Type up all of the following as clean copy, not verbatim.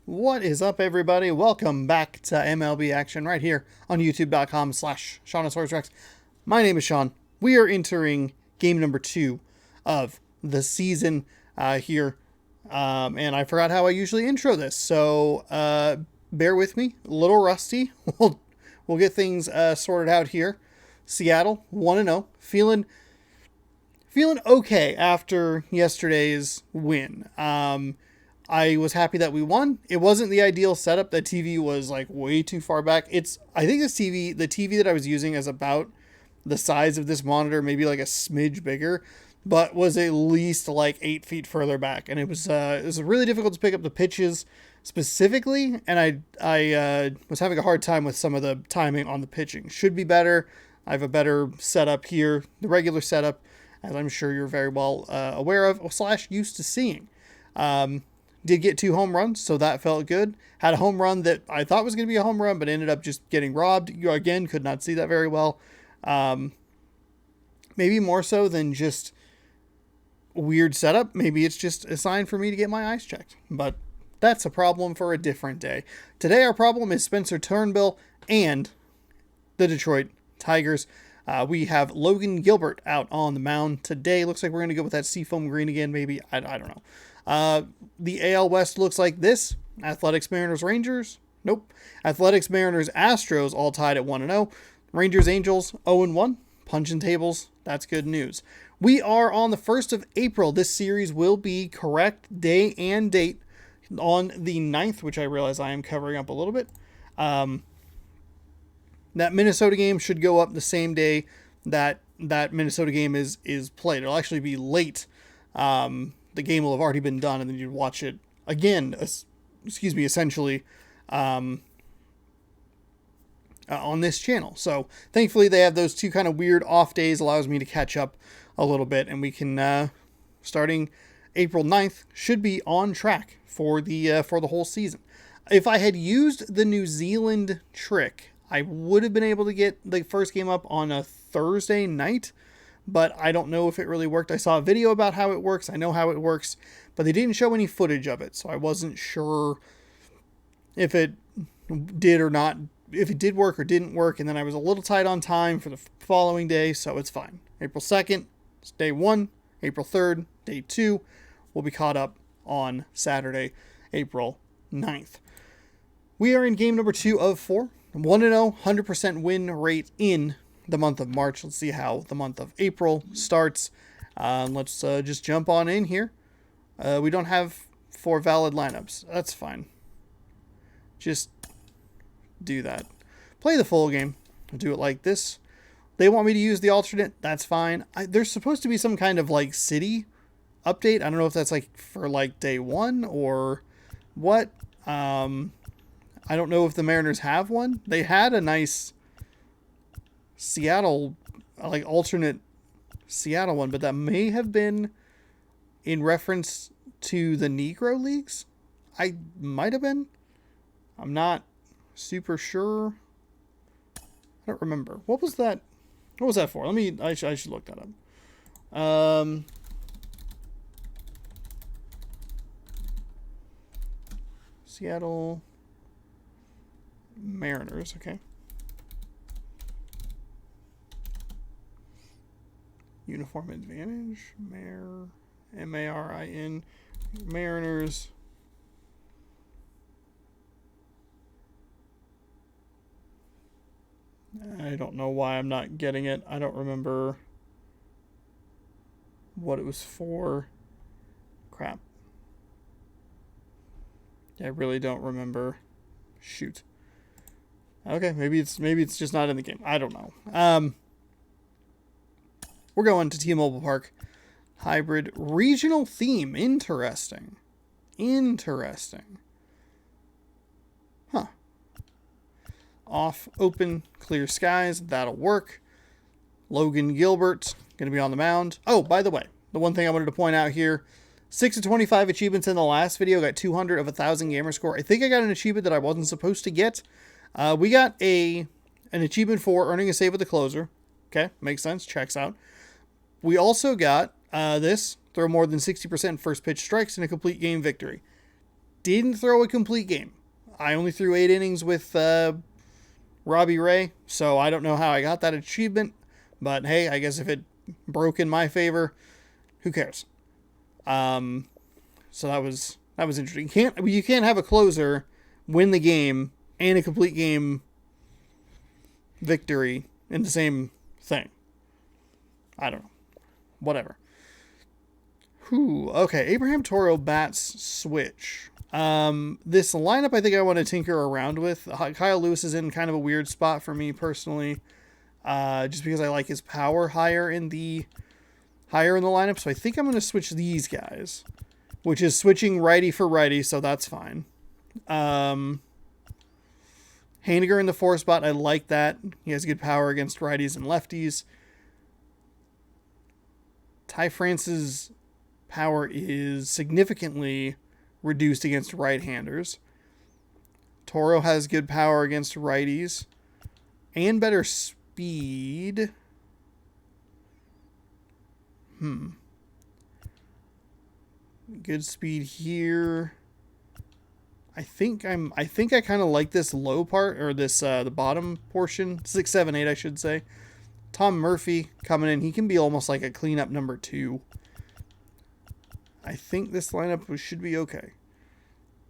What is up, everybody? Welcome back to MLB Action right here on youtube.com/SeanOsaurusRex. My name is Sean. We are entering game number 2 of the season here. And I forgot how I usually intro this, so bear with me. A little rusty. We'll get things sorted out here. Seattle 1-0. Feeling okay after yesterday's win. I was happy that we won. It wasn't the ideal setup. The TV was like way too far back. I think the TV that I was using is about the size of this monitor, maybe like a smidge bigger, but was at least like 8 feet further back. And it was really difficult to pick up the pitches specifically. And I was having a hard time with some of the timing on the pitching. Should be better. I have a better setup here, the regular setup, as I'm sure you're very well aware of / used to seeing. Did get 2 home runs, so that felt good. Had a home run that I thought was going to be a home run, but ended up just getting robbed. You again could not see that very well. Maybe more so than just weird setup. Maybe it's just a sign for me to get my eyes checked. But that's a problem for a different day. Today our problem is Spencer Turnbull and the Detroit Tigers. We have Logan Gilbert out on the mound today. Looks like we're going to go with that seafoam green again, maybe. I don't know. The AL West looks like this. Athletics, Mariners, Rangers. Nope. Athletics, Mariners, Astros all tied at 1-0. Rangers, Angels 0-1. Punching tables. That's good news. We are on the 1st of April. This series will be correct day and date on the 9th, which I realize I am covering up a little bit. That Minnesota game should go up the same day that Minnesota game is played. It'll actually be late. The game will have already been done, and then you'd watch it again, essentially, on this channel. So thankfully they have those 2 kind of weird off days, allows me to catch up a little bit, and we can, starting April 9th, should be on track for the whole season. If I had used the New Zealand trick, I would have been able to get the first game up on a Thursday night, but I don't know if it really worked. I saw a video about how it works. I know how it works, but they didn't show any footage of it, so I wasn't sure if it did or not, if it did work or didn't work, and then I was a little tight on time for the following day, so it's fine. April 2nd, it's day 1. April 3rd, day 2. We'll be caught up on Saturday, April 9th. We are in game number 2 of 4. 1-0, 100% win rate in the month of March. Let's see how the month of April starts. Let's just jump on in here. We don't have 4 valid lineups. That's fine. Just do that. Play the full game. Do it like this. They want me to use the alternate. That's fine. There's supposed to be some kind of like city update. I don't know if that's like for like day 1 or what. I don't know if the Mariners have one. They had a nice Seattle, like alternate Seattle one, but that may have been in reference to the Negro Leagues. I might have been. I'm not super sure. I don't remember. What was that? What was that for? I should look that up. Seattle Mariners, okay. Uniform advantage, Marin, Mariners. I don't know why I'm not getting it. I don't remember what it was for. Crap. I really don't remember. Shoot. Okay, maybe it's just not in the game. I don't know. We're going to T-Mobile Park. Hybrid regional theme. Interesting. Huh. Off, open, clear skies. That'll work. Logan Gilbert going to be on the mound. Oh, by the way, the one thing I wanted to point out here, 6 of 25 achievements in the last video. Got 200 of 1,000 gamer score. I think I got an achievement that I wasn't supposed to get. We got an achievement for earning a save with the closer. Okay, makes sense. Checks out. We also got this. Throw more than 60% first pitch strikes in a complete game victory. didn't throw a complete game. I only threw 8 innings with Robbie Ray, so I don't know how I got that achievement. But hey, I guess if it broke in my favor, who cares? So that was interesting. You can't have a closer win the game and a complete game victory in the same thing. I don't know. Whatever. Okay, Abraham Toro bats switch. This lineup I think I want to tinker around with. Kyle Lewis is in kind of a weird spot for me personally. Just because I like his power higher in the lineup. So I think I'm going to switch these guys, which is switching righty for righty. So that's fine. Haniger in the 4 spot. I like that. He has good power against righties and lefties. Ty France's power is significantly reduced against right-handers. Toro has good power against righties and better speed. Good speed here. I think I kind of like this low part, or this the bottom portion, 6, 7, 8 I should say. Tom Murphy coming in, he can be almost like a cleanup number 2. I think this lineup should be okay.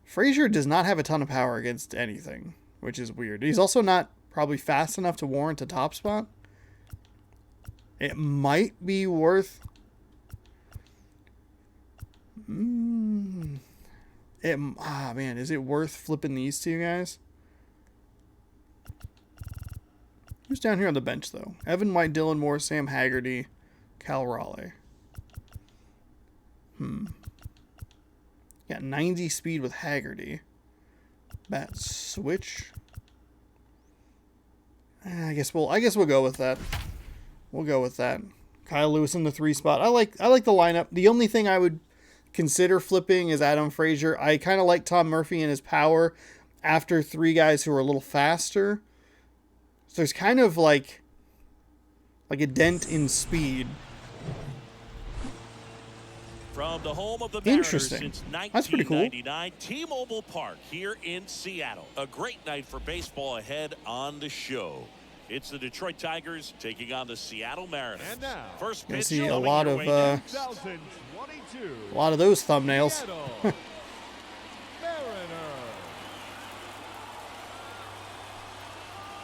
Frazier does not have a ton of power against anything, which is weird. He's also not probably fast enough to warrant a top spot. It might be worth... man, is it worth flipping these two guys? Who's down here on the bench, though? Evan White, Dylan Moore, Sam Haggerty, Cal Raleigh. Got 90 speed with Haggerty. Bat switch. I guess we'll go with that. We'll go with that. Kyle Lewis in the 3 spot. I like the lineup. The only thing I would consider flipping is Adam Frazier. I kind of like Tom Murphy and his power after 3 guys who are a little faster. So there's kind of like a dent in speed. From the home of the Mariners Interesting. since That's pretty cool. 1999, T-Mobile Park here in Seattle. A great night for baseball ahead on the show. It's the Detroit Tigers taking on the Seattle Mariners. And now, first pitch. I see a lot of those thumbnails.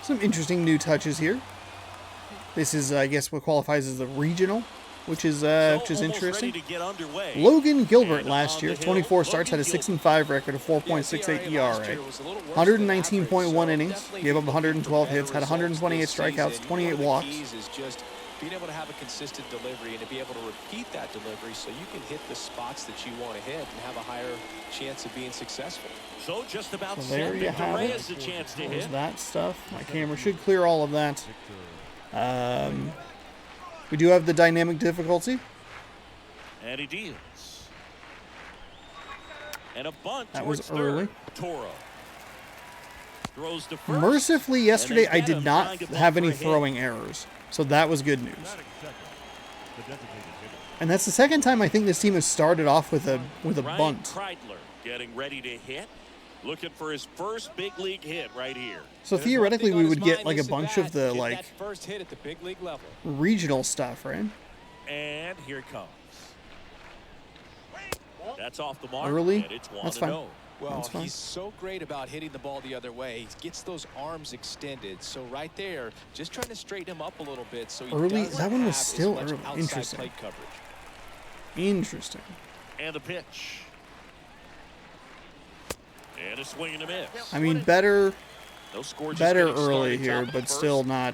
Some interesting new touches here. This is, I guess, what qualifies as the regional, which is interesting. Logan Gilbert last year, 24 starts, had a 6-5 record, a 4.68 ERA, 119.1 innings, gave up 112 hits, had 128 strikeouts, 28 walks. Being able to have a consistent delivery and to be able to repeat that delivery so you can hit the spots that you want to hit and have a higher chance of being successful. So just about so there you have it. Reyes a chance to There's hit. that stuff. My camera should clear all of that. We do have the dynamic difficulty. And he deals. And a bunt. That was early. Toro throws to first. Mercifully, yesterday I did not have any throwing errors, so that was good news. And that's the second time I think this team has started off with a bunt. Kreidler getting ready to hit. Looking for his first big league hit right here. So theoretically, we would get like a bunch of the like first hit at the big league level. Regional stuff, right? And here it comes. That's off the mark. Early. And it's That's fine. Well, he's so great about hitting the ball the other way. He gets those arms extended. So right there, just trying to straighten him up a little bit. So he early. doesn't That one was have still as much early. outside Interesting. plate coverage. Interesting. And the pitch. And a swing and a miss. I mean, better Better early here, but still not.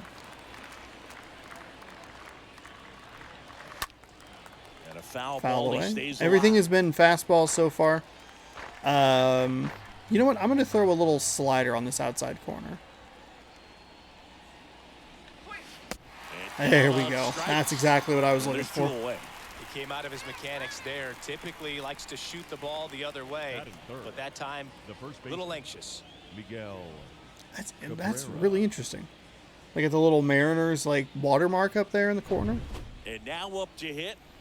And a foul Foul ball. away. Everything has been fastball so far. You know what? I'm going to throw a little slider on this outside corner. There we go. That's exactly what I was looking for. He came out of his mechanics there. Typically he likes to shoot the ball the other way, but that time a little anxious. Miguel. That's really interesting. Like at the little Mariners like watermark up there in the corner. And now up to hit,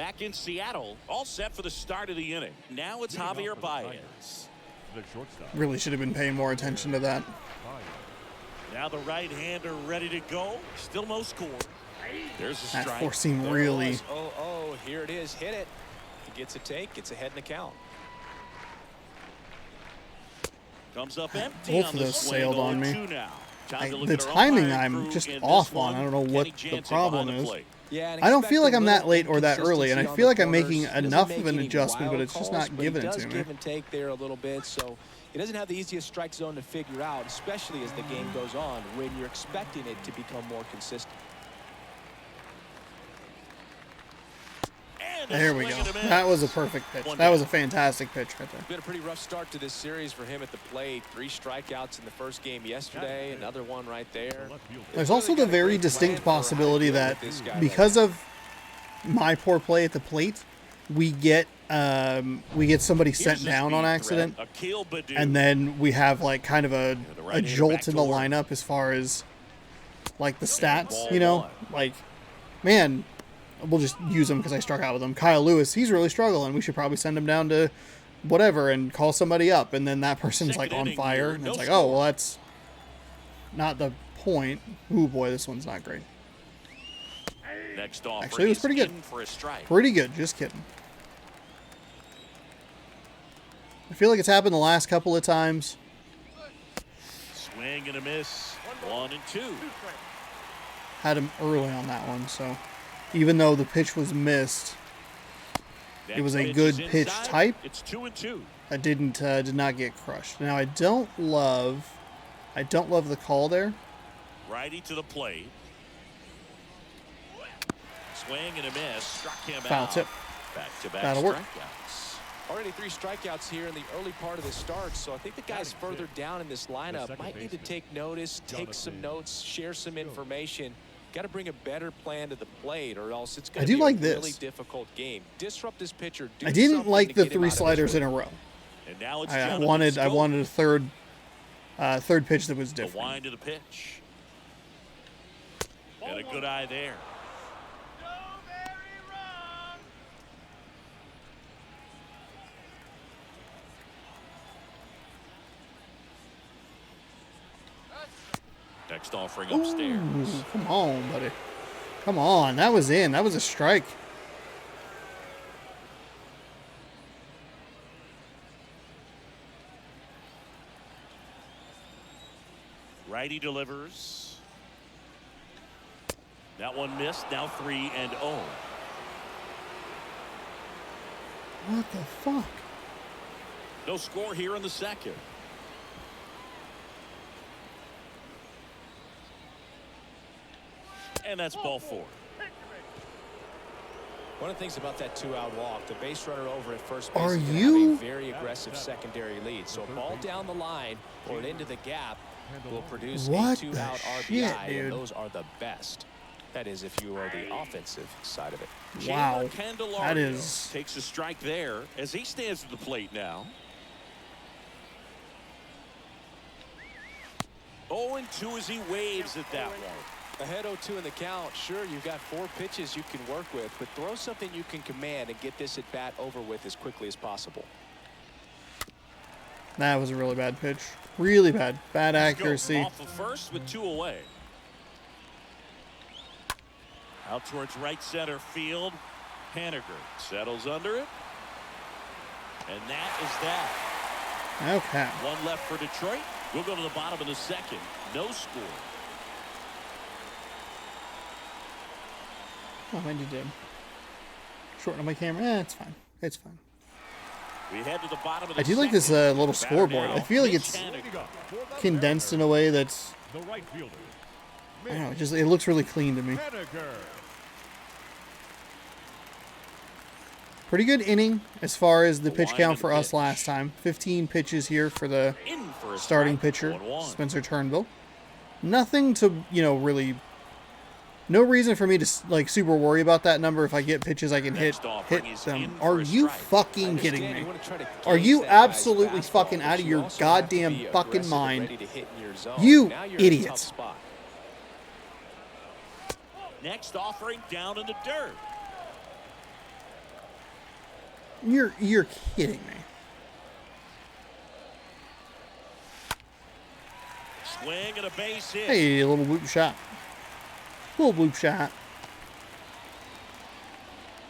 Back in Seattle, all set for the start of the inning. Now it's Javier Baez. The shortstop. Really should have been paying more attention to that. Now the right-hander ready to go. Still no score. There's a strike. That four-seam really. Oh, here it is. Hit it. He gets a take. Gets ahead in the count. Comes up empty Both on of the those swing. sailed on me. 0-2 now. Time to look The at our timing umpire I'm crew just in off this on. one. I don't know what Kenny the Jansen problem behind the is. plate. Yeah, I don't feel like I'm that late or that early, and I feel like I'm making enough of an adjustment, but it's just not giving it to me. Give and take there a little bit, so he doesn't have the easiest strike zone to figure out, especially as the game goes on when you're expecting it to become more consistent. There we go. That was a perfect pitch. That was a fantastic pitch right there. Been a pretty rough start to this series for him at the plate. 3 strikeouts in the first game yesterday. Another one right there. There's also the very distinct possibility that because of my poor play at the plate, we get somebody sent down on accident, and then we have like kind of a jolt in the lineup as far as like the stats, you know, like, man, we'll just use him because I struck out with him. Kyle Lewis, he's really struggling. We should probably send him down to whatever and call somebody up. And then that person's like on fire. And it's like, oh, well, that's not the point. Ooh, boy, this one's not great. Actually, it was pretty good. Pretty good. Just kidding. I feel like it's happened the last couple of times. Swing and a miss. 1-2. Had him early on that one, so even though the pitch was missed, it was a good pitch type. It's 2-2. I did not get crushed. Now I don't love the call there. Righty to the plate. Swing and a miss. Struck him Foul out. tip. Back-to-back That'll work. strikeouts. Already 3 strikeouts here in the early part of the start, so I think the guys further down in this lineup might need to take notice, take some notes, share some information. Got to bring a better plan to the plate, or else it's going to be a really difficult game. Disrupt this pitcher. I didn't like the 3 sliders in a row. And now it's I wanted a third pitch that was different. The wind of the pitch. Got a good eye there. Next offering upstairs. Ooh, come on, buddy. Come on. That was in. That was a strike. Righty delivers. That one missed. Now 3-0. What the fuck? No score here in the second. And that's ball 4. One of the things about that 2-out walk, the base runner over at first base Are is you have a very aggressive secondary lead. So a ball down the line or into the gap will produce a 2-out RBI, and those are the best. That is, if you are the offensive side of it. Wow. Candelario That is takes a strike there as he stands at the plate now. 0-2 as he waves at that one. Ahead 0-2 in the count. Sure, you've got 4 pitches you can work with, but throw something you can command and get this at bat over with as quickly as possible. That was a really bad pitch. Really bad. Bad accuracy. Off of first with 2 away. Out towards right center field. Haniger settles under it. And that is that. Okay. 1 left for Detroit. We'll go to the bottom of the second. No score. Oh, I did shorten my camera. It's fine. It's fine. We head to the bottom of the I do like this little scoreboard. now, I feel like it's condensed in a way that's, The right fielder. I don't know, it looks really clean to me. Haniger. Pretty good inning as far as the pitch wind count of for the us pitch. last time. 15 pitches here for the in for a starting strike, pitcher, 1-1. Spencer Turnbull. Nothing to, really, no reason for me to like super worry about that number. If I get pitches I can hit them. Are you fucking kidding me? Are you absolutely fucking out of your goddamn fucking mind? You idiots. Next offering down in the dirt. You're kidding me. Swing and a base hit. Hey, a little bloop shot. Little bloop shot.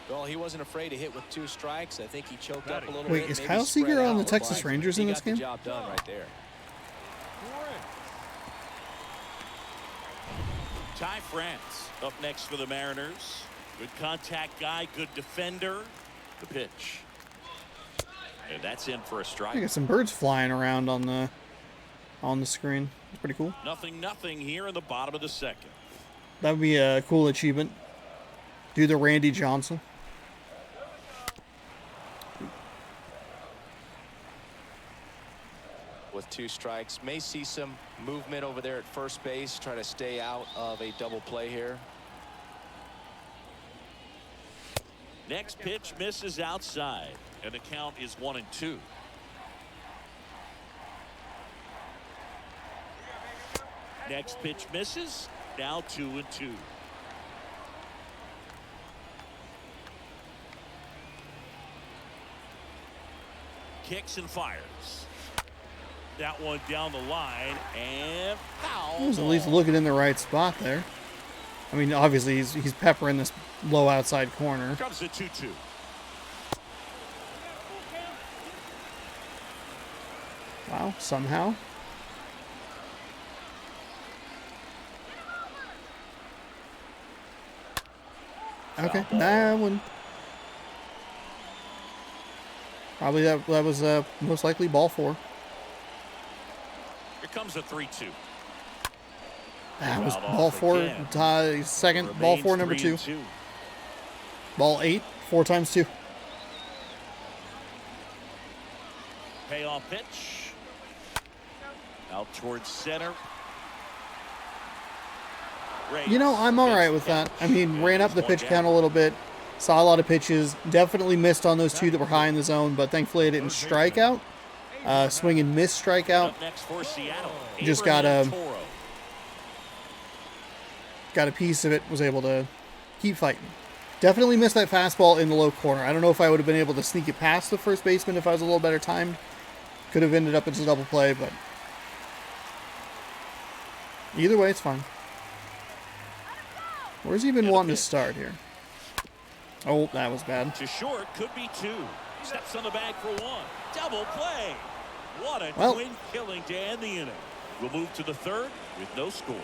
Well, he wasn't afraid to hit with 2 strikes. I think he choked up a little bit. Wait, is maybe Kyle spread Seager on the out, Texas but Rangers in he this got the game? job done right there. Ty France up next for the Mariners. Good contact guy, good defender. The pitch. And that's in for a strike. I got some birds flying around on the screen. It's pretty cool. 0-0 here in the bottom of the second. That would be a cool achievement. Do the Randy Johnson. With 2 strikes, may see some movement over there at first base. Try to stay out of a double play here. Next pitch misses outside, and the count is 1-2. Next pitch misses, now 2-2. Kicks and fires. That one down the line, and foul. He was at least looking in the right spot there. I mean, obviously he's peppering this low outside corner. Comes the 2-2. Wow, somehow. Okay, that one. Probably that was most likely ball 4. Here comes a 3-2. That was Fouled ball off 4, again. second, Remains ball 4, number 2. 3-2. Ball 8, 4 times 2. Payoff pitch. Out towards center. Reyes. You know, I'm all right with that. I mean, ran up the pitch count a little bit. Saw a lot of pitches. Definitely missed on those 2 that were high in the zone, but thankfully I didn't strike out. Swing and miss strikeout. Up next for Seattle. Just Abraham got Toro. got a piece of it, was able to keep fighting. Definitely missed that fastball in the low corner. I don't know if I would have been able to sneak it past the first baseman if I was a little better timed. Could have ended up as a double play, but either way, it's fine. Where's he been wanting to start here? Oh, that was bad. To short, could be 2. Steps on the bag for 1. Double play. What a twin killing to end the inning. We'll move to the 3rd with no score.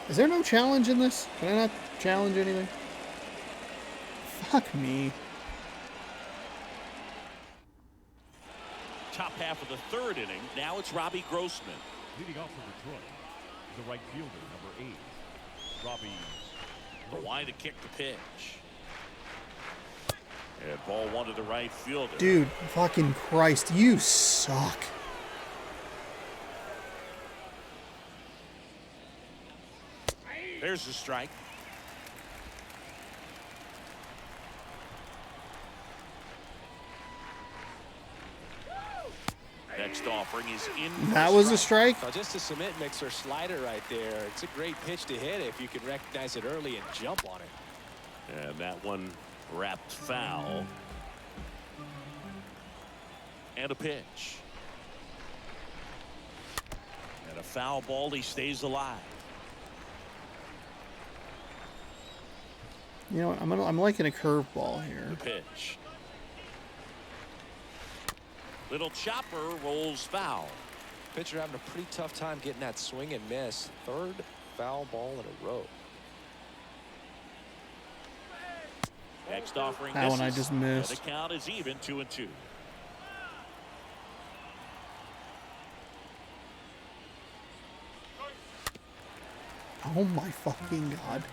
Is there no challenge in this? Can I not challenge anything? Fuck me. Top half of the 3rd inning. Now it's Robbie Grossman. Leading off for Detroit, the right fielder, number 8, Robbie. The line to kick the pitch. And ball 1 to the right fielder. Dude, fucking Christ, you suck. There's the strike. Next offering is in. That was a strike? Well, just a cement mixer slider right there. It's a great pitch to hit if you can recognize it early and jump on it. And that one wrapped foul. And a pitch. And a foul ball. He stays alive. You know what? I'm liking a curveball here. The pitch. Little chopper rolls foul. Pitcher having a pretty tough time getting that swing and miss. 3rd foul ball in a row. Next offering. That one I misses. just missed. And the count is even, 2-2. Oh my fucking God.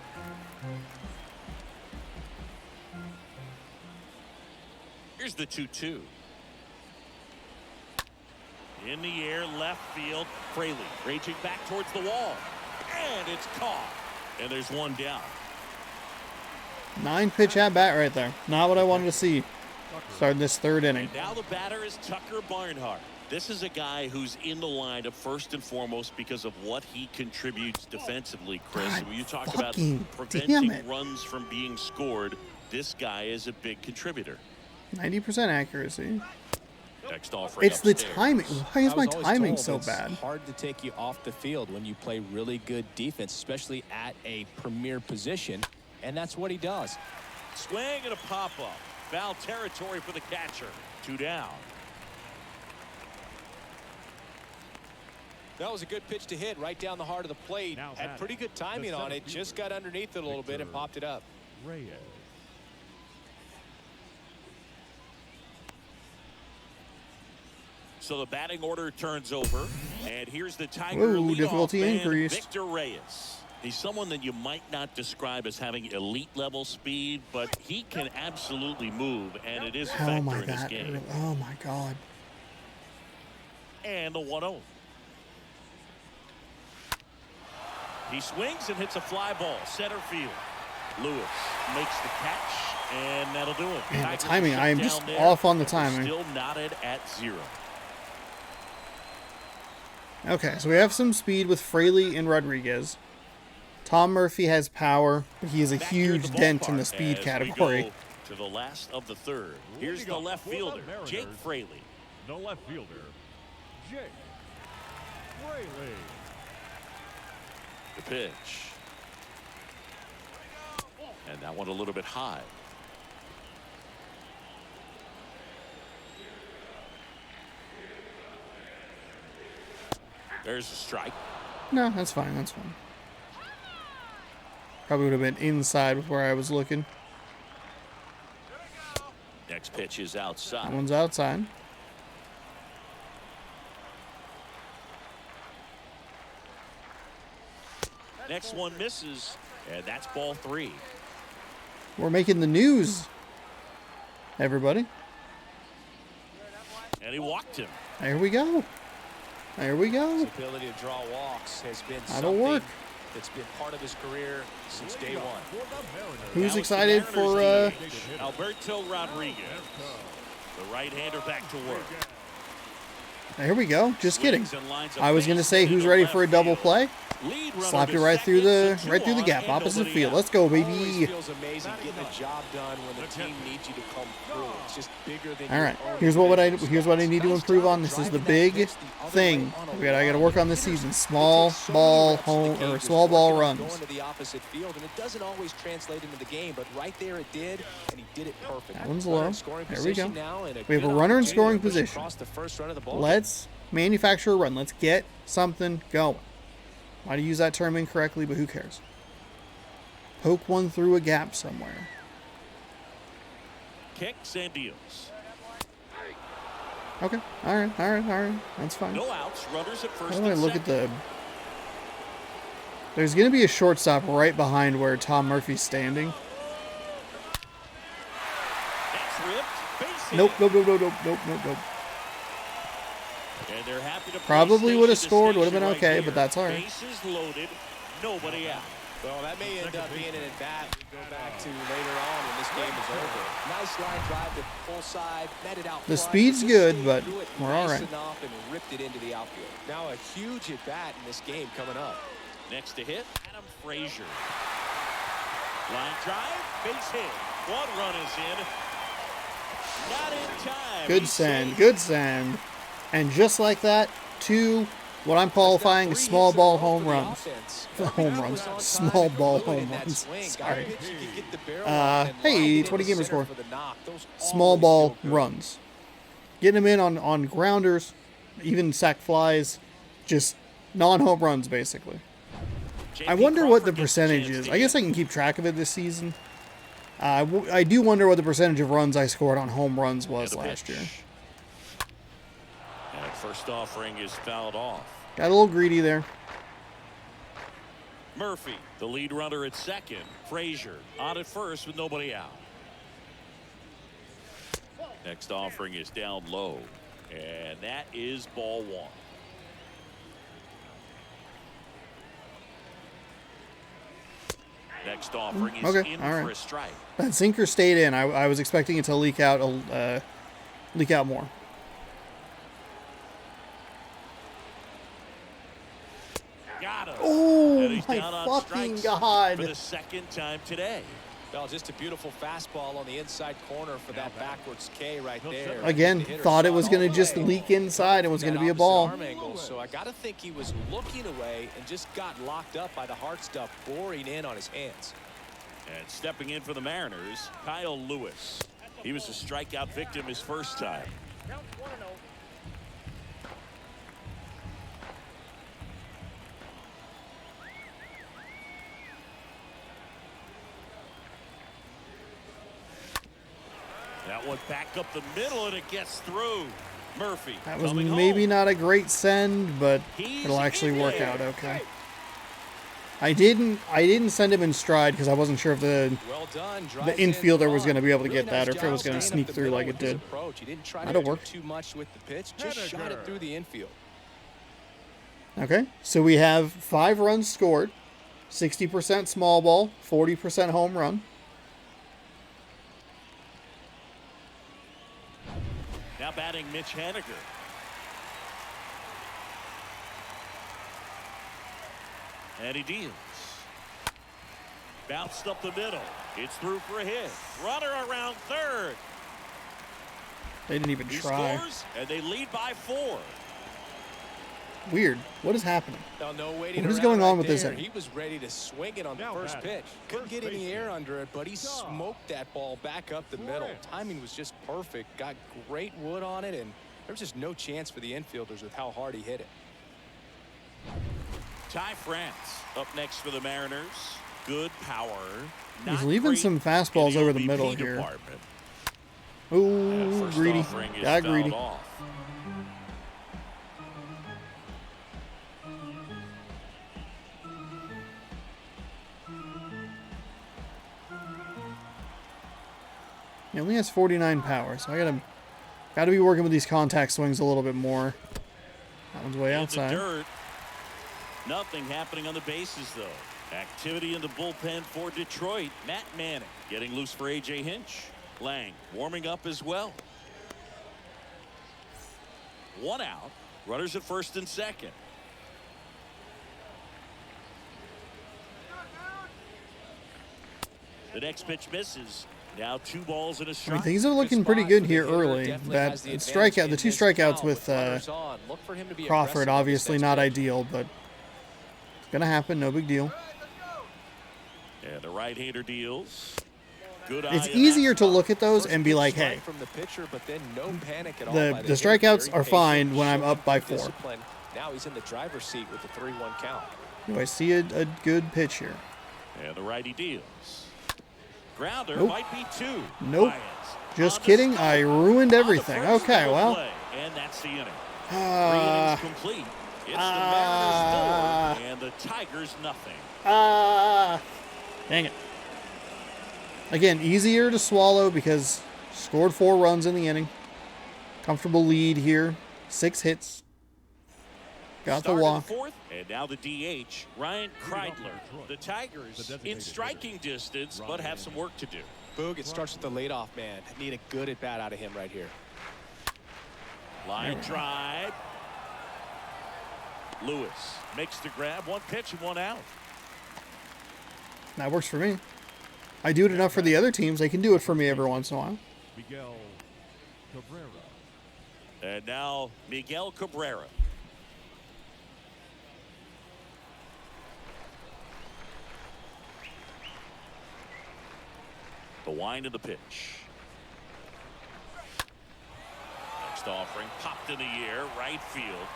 Here's the 2-2. In the air, left field. Fraley raging back towards the wall. And it's caught. And there's 1 down. 9-pitch at bat right there. Not what I wanted to see. Starting this 3rd inning. And now the batter is Tucker Barnhart. This is a guy who's in the lineup first and foremost because of what he contributes defensively, Chris. God, When you talk about fucking preventing damn it. runs from being scored, this guy is a big contributor. 90% accuracy. Next offering It's the upstairs. timing. Why is I my was always timing told so it's bad? hard to take you off the field when you play really good defense, especially at a premier position, and that's what he does. Swing and a pop-up. Foul territory for the catcher. 2 down. That was a good pitch to hit right down the heart of the plate. Now Had pretty good timing on it. Just got underneath it a little bit and popped it up. Reyes. So the batting order turns over, and here's the Tiger Whoa, leadoff difficulty man, increased. Victor Reyes. He's someone that you might not describe as having elite level speed, but he can absolutely move, and it is a Oh factor my in his god. game. Oh my god. And the 1-0. He swings and hits a fly ball, center field. Lewis makes the catch, and that'll do it. Man, the Tigers timing, shut I am down just there, off on the and we're timing. Still knotted at 0. Okay, so we have some speed with Fraley and Rodriguez. Tom Murphy has power, but he has a Back here at huge the dent in the ballpark speed as category. we go to the last of the third. Here's the left fielder, Jake Fraley. The left fielder, Jake Fraley. The pitch. And that one a little bit high. There's a strike. No, that's fine. That's fine. Probably would have been inside with where I was looking. Next pitch is That outside. one's outside. Next one misses, and that's ball 3. We're making the news, everybody. And he walked him. There we go. There we His go. ability to draw walks has been That'll something work. that's been part of his career since day one. Who's Now it's the excited for Mariners' lead. Alberto Rodriguez. The right-hander back to work. There we go. Just kidding. Swings and lines a I was going to base say hit who's to ready left for a double field. play. Lead runner Slapped to it right through second, the so right through the 2 gap, on and opposite nobody field. out. Let's go, Always baby. feels amazing getting the job done when the team needs you to come through. It's just bigger than All right. your own Here's what I individual need to Nice improve job on. This is the driving that big pitch the other thing. way on a I got to work on this walk. season. It Small takes so ball many reps in the home game or just small ball working on runs. Going to the opposite field, and it doesn't always translate into the game, but right there it did, and he did it perfect. That one's Runner low. in scoring There we go. position now, and We have a good runner in opportunity scoring to push position. across the first run of the ball. Let's manufacture a run. Let's get something going. Might have used that term incorrectly, but who cares? Poke one through a gap somewhere. Kicks and deals. Okay. All right. That's fine. No outs. Runners at first How do I and look at second. the... There's going to be a shortstop right behind where Tom Murphy's standing. That's ripped. Base hit. Nope. And they're happy to play Probably would have station to scored, would have station been right okay, here. but that's all right. Bases loaded. Nobody out. Well, that may end up being an at-bat we go back to later on when this game is over. Nice line drive to full side, met it out The front, speed's just good, stayed but through it we're all nice right. enough and ripped it into the outfield. Now a huge at-bat in this game coming up. Next to hit, Adam Frazier. Line drive, base hit. 1 run is in. Not in time. Good He's send. safe. Good send. And just like that, 2 what I'm qualifying as small ball home runs. Home runs. Small ball home runs. Sorry. Hey, 20 gamer score. Small ball runs. Getting them in on grounders, even sack flies, just non-home runs, basically. I wonder what the percentage is. I guess I can keep track of it this season. I do wonder what the percentage of runs I scored on home runs was last year. And first offering is fouled off. Got a little greedy there. Murphy, the lead runner at second. Frazier on at first with nobody out. Next offering is down low. And that is ball 1. Next offering is Okay, in all for right. a strike. That sinker stayed in. I was expecting it to leak out more. Got him. Oh And he's my down on fucking strikes god! for the second time today. Well, just a beautiful fastball on the inside corner for that backwards K right there. Again, thought it was going to just leak inside and was going to be a ball. Angle, so I got to think he was looking away and just got locked up by the hard stuff boring in on his hands. And stepping in for the Mariners, Kyle Lewis. He was a strikeout victim his first time. That one back up the middle, and it gets through. Murphy. That was maybe not a great send, but it'll actually work out okay. I didn't send him in stride because I wasn't sure if the infielder was going to be able to get that or if it was going to sneak through like it did. That'll work. Too much with the pitch, just shot it through the infield. Okay, so we have 5 runs scored, 60% small ball, 40% home run. Now batting Mitch Haniger. And he deals. Bounced up the middle. It's through for a hit. Runner around third. They didn't even try. Scores, and they lead by 4. Weird. What is happening? What is going on with this inning? He was ready to swing it on the first pitch. Couldn't get any air under it, but he smoked that ball back up the middle. Timing was just perfect. Got great wood on it, and there's just no chance for the infielders with how hard he hit it. Ty France up next for the Mariners. Good power. He's leaving some fastballs over the middle here. Ooh, greedy. Got greedy. He only has 49 power, so I gotta be working with these contact swings a little bit more. That one's way outside. Dirt. Nothing happening on the bases though. Activity in the bullpen for Detroit. Matt Manning getting loose for A.J. Hinch. Lang warming up as well. 1 out. Runners at first and second. The next pitch misses. Now 2 balls and a strike. Things are looking pretty good here early. The 2 strikeouts with Crawford, obviously not ideal, but it's gonna happen. No big deal. And the right-hander deals. Good. It's easier to look at those and be like, hey, the strikeouts are fine when I'm up by 4. Now he's in the driver's seat with the 3-1 count. Do I see a good pitch here? And the righty deals. Grounder might be 2. Nope. Just kidding. I ruined everything. Okay, well. And that's the inning. 3 innings complete. It's the Mariners 4 and the Tigers nothing. Dang it. Again, easier to swallow because scored 4 runs in the inning. Comfortable lead here. 6 hits. Got the walk. And now the DH, Ryan Kreidler. The Tigers in striking distance, but have some work to do. Boog, it starts with the leadoff man. Need a good at bat out of him right here. Line drive. Lewis makes the grab. 1 pitch and 1 out. That works for me. I do it enough for the other teams. They can do it for me every once in a while. Miguel Cabrera. And now Miguel Cabrera. The wind of the pitch. Next offering popped in the air, right field.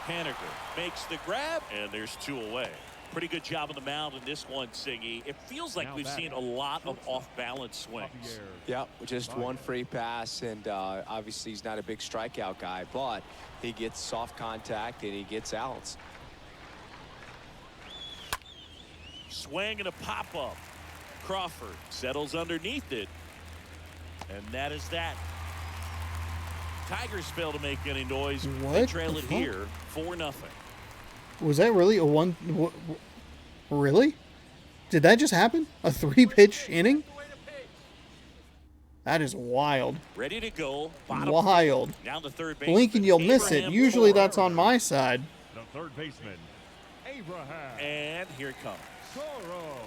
Haniger makes the grab, and there's 2 away. Pretty good job on the mound in this one, Singy. It feels like we've seen a lot of off-balance swings. Yeah, just 1 free pass, and obviously he's not a big strikeout guy, but he gets soft contact and he gets outs. Swing and a pop-up. Crawford settles underneath it, and that is that. Tigers fail to make any noise. What? They trail it here 4-0. Was that really a one? Really? Did that just happen? A 3-pitch inning? That is wild. Ready to go. Wild. Down the third base. Blink and you'll miss it. Usually that's on my side. The third baseman, Abraham. And here it comes. Toro.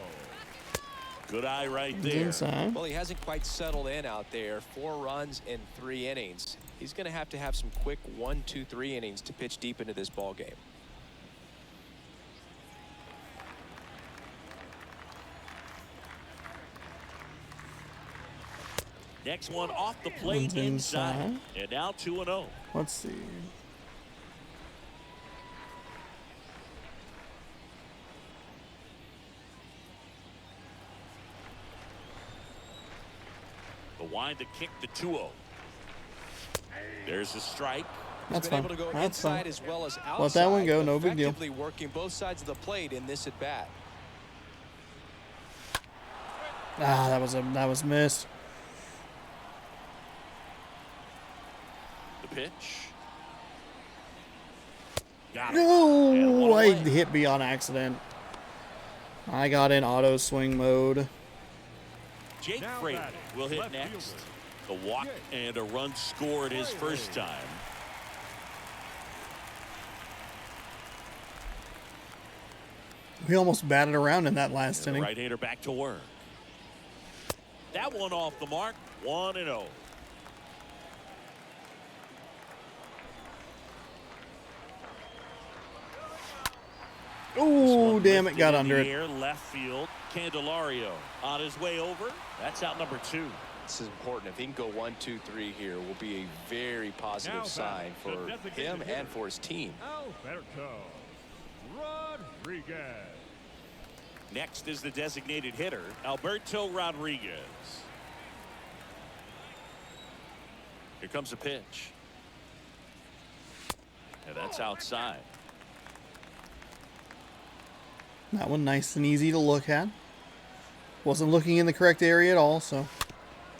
Good eye right It's there. inside. Well, he hasn't quite settled in out there. 4 runs in 3 innings. He's going to have some quick 1, 2, 3 innings to pitch deep into this ball game. Next one off the plate One's inside. inside. And now 2-0. Let's see. The wind to kick the 2-0. There's a strike. That's He's been fine. able to go That's inside fine. as well as outside. Let that one go. No big deal. Effectively working both sides of the plate in this at bat. Ah, that was missed. The pitch. Got it. And No, one I away. hit me on accident. I got in auto swing mode. Jake Now Fraley batting, will hit left next. fielder. The walk and a run scored his first time. We almost batted around in that last And the inning. right-hander back to work. That one off the mark. 1-0. Oh, damn it, got under it. Air, left field. Candelario on his way over. That's out number 2. This is important. If he can go 1, 2, 3 here, will be a very positive Now sign for batting, the designated him hitter. and for his team. Alberto Rodriguez. Next is the designated hitter, Alberto Rodriguez. Here comes a pitch. And that's outside. That one nice and easy to look at. Wasn't looking in the correct area at all, so.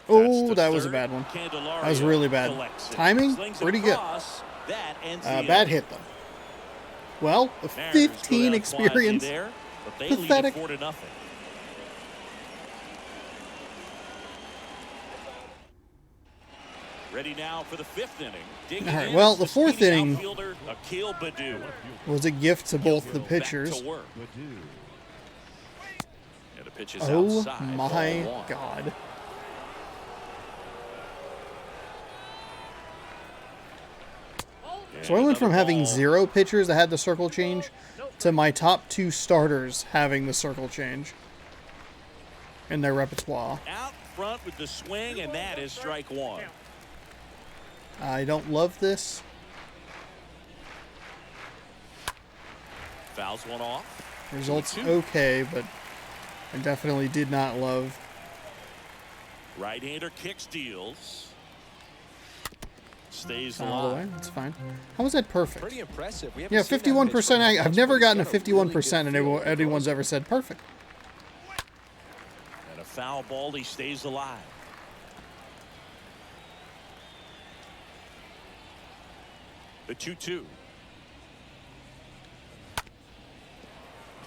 Oh, that was a bad one. That was really bad. Timing, pretty good. Bad hit, though. Well, the 15 experience. There, but they Pathetic. lead it 4-0. Ready now for the 5th inning. Digging All right, in well, is the 4th speedy inning outfielder, Akil Baddoo. was a gift to both the Back pitchers. to work. And the pitch is Oh outside. my Ball 1. God. So I went from having 0 pitchers that had the circle change to my top 2 starters having the circle change in their repertoire. Out front with the swing, and that is strike 1. I don't love this. Fouls one off. Results 2-2. okay, but I definitely did not love. Right-hander kicks, deals. Stays All the way. alive. That's fine. How was that perfect? Pretty impressive. We haven't Yeah, seen that pitch 51%. from him I've much, never but gotten a he's got really 51% and good feel for anyone's throws. ever said perfect. And a foul ball, he stays alive. The 2-2.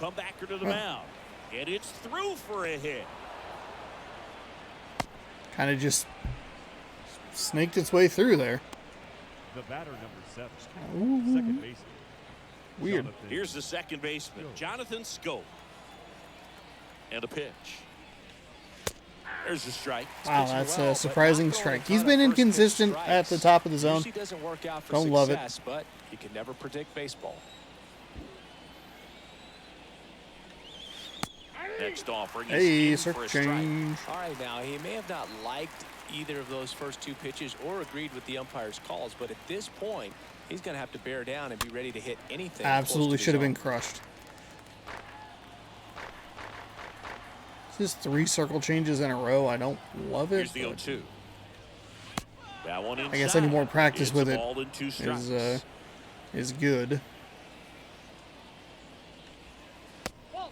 Comebacker to the mound. And it's through for a hit. Kind of just snaked its way through there. The batter number 7. Ooh. Second baseman. Weird. Jonathan Here's the second baseman, Jonathan Scope. And a pitch. There's a strike. Wow, that's Well, a but surprising not throwing strike. a He's ton been of first pitch inconsistent at the strikes. top of the zone. Usually doesn't work out for Don't love it. success, but you can never predict baseball. Next offering. Hey, He's in circle for a strike. change. All right, now he may have not liked either of those first 2 pitches or agreed with the umpire's calls, but at this point, he's going to have to bear down and be ready to hit anything. Absolutely should have been been. crushed. This is 3 circle changes in a row. I don't love it. Here's the but 0-2. That one inside. I guess any more practice It's with a it ball and 2 strikes. is good.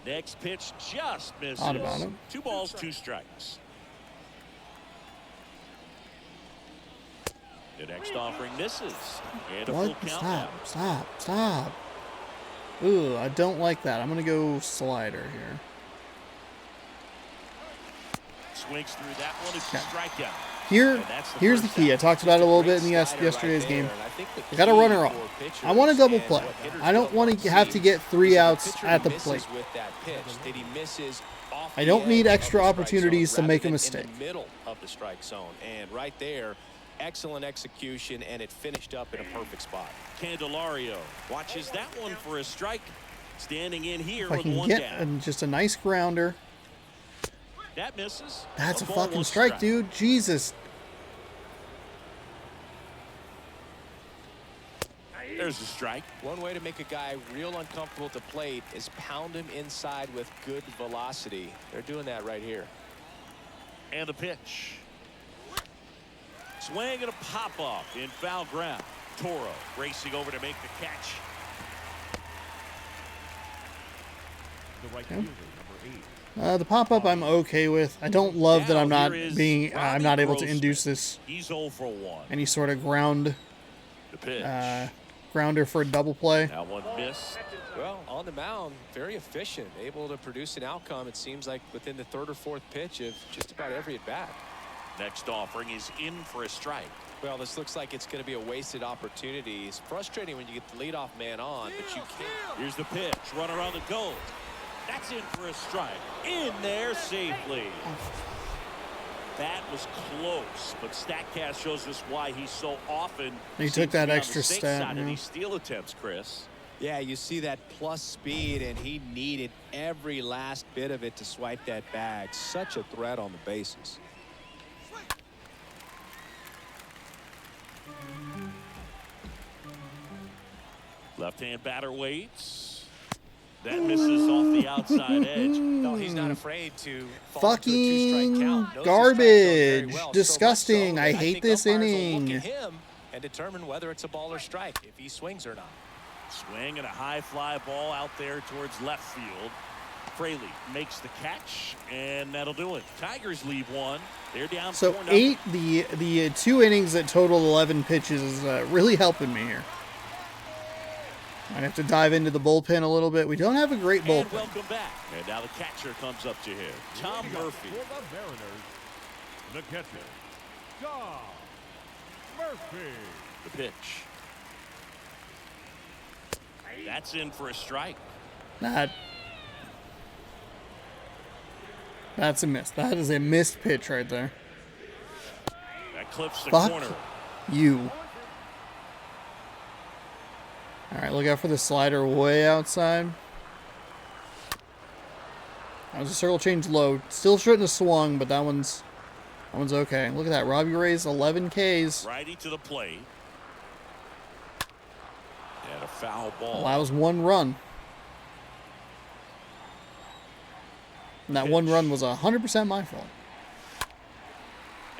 Next pitch just misses. Thought about it. 2 balls, 2 strikes. The next offering misses. And a full What? count now. Stop. Ooh, I don't like that. I'm going to go slider here. Swings through that one. It's a strikeout. Here's the key. I talked about it a little bit in yesterday's game. I got a runner off. I want a double play. I don't want to have to get 3 outs at the plate. With that pitch that he misses off I the don't need edge of extra the strike opportunities zone to rather make a than mistake. in the middle of the strike zone. And right there, excellent execution, and it finished up in a perfect spot. Candelario watches that one for a strike. Standing in here If I with can one get down. just a nice grounder. That misses. That's a ball, fucking one strike, dude. Jesus. There's a strike. One way to make a guy real uncomfortable at the plate is pound him inside with good velocity. They're doing that right here. And the pitch. Swing and a pop-off in foul ground. Toro racing over to make the catch. The right fielder, number 8. The pop-up I'm okay with. I don't love that I'm Now not here is being I'm not able to Robbie induce Grossman. this He's 0 for 1. any sort of grounder The pitch. for a double play. That one missed. Well, on the mound, very efficient, able to produce an outcome, it seems like, within the third or fourth pitch of just about every at-bat. Next offering is in for a strike. Well, this looks like it's going to be a wasted opportunity. It's frustrating when you get the leadoff man on, but you can't. Here's the pitch. Runner on the goal. That's in for a strike. In there safely. That was close, but StatCast shows us why he's so often. He took seems to that be on the extra safe step, side of yeah. these steal attempts, Chris. Yeah, you see that plus speed, and he needed every last bit of it to swipe that bag. Such a threat on the bases. Left-hand batter waits. That misses off the outside edge. No, he's not afraid to fall into a two-strike Fucking count. Knows his strike zone very garbage. well. Disgusting. So much I that hate think this umpires will look inning. at him and determine whether it's a ball or strike, if he swings or not. Swing and a high fly ball out there towards left field. Fraley makes the catch, and that'll do it. Tigers lead one. They're down So 4-0. the 2 innings that total 11 pitches is really helping me here. I have to dive into the bullpen a little bit. We don't have a great And bullpen. welcome back. And now the catcher comes up to him. Tom Leading up Murphy. For the Mariners, the catcher, Tom Murphy. The pitch. That's in for a strike. That's a miss. That is a missed pitch right there. That clips the Fuck corner. you. All right, look out for the slider way outside. That was a circle change low. Still shouldn't have swung, but that one's okay. Look at that. Robbie Reyes, 11 Ks. Righty to the plate. And a foul ball. Allows 1 run. And that 1 run was 100% my fault.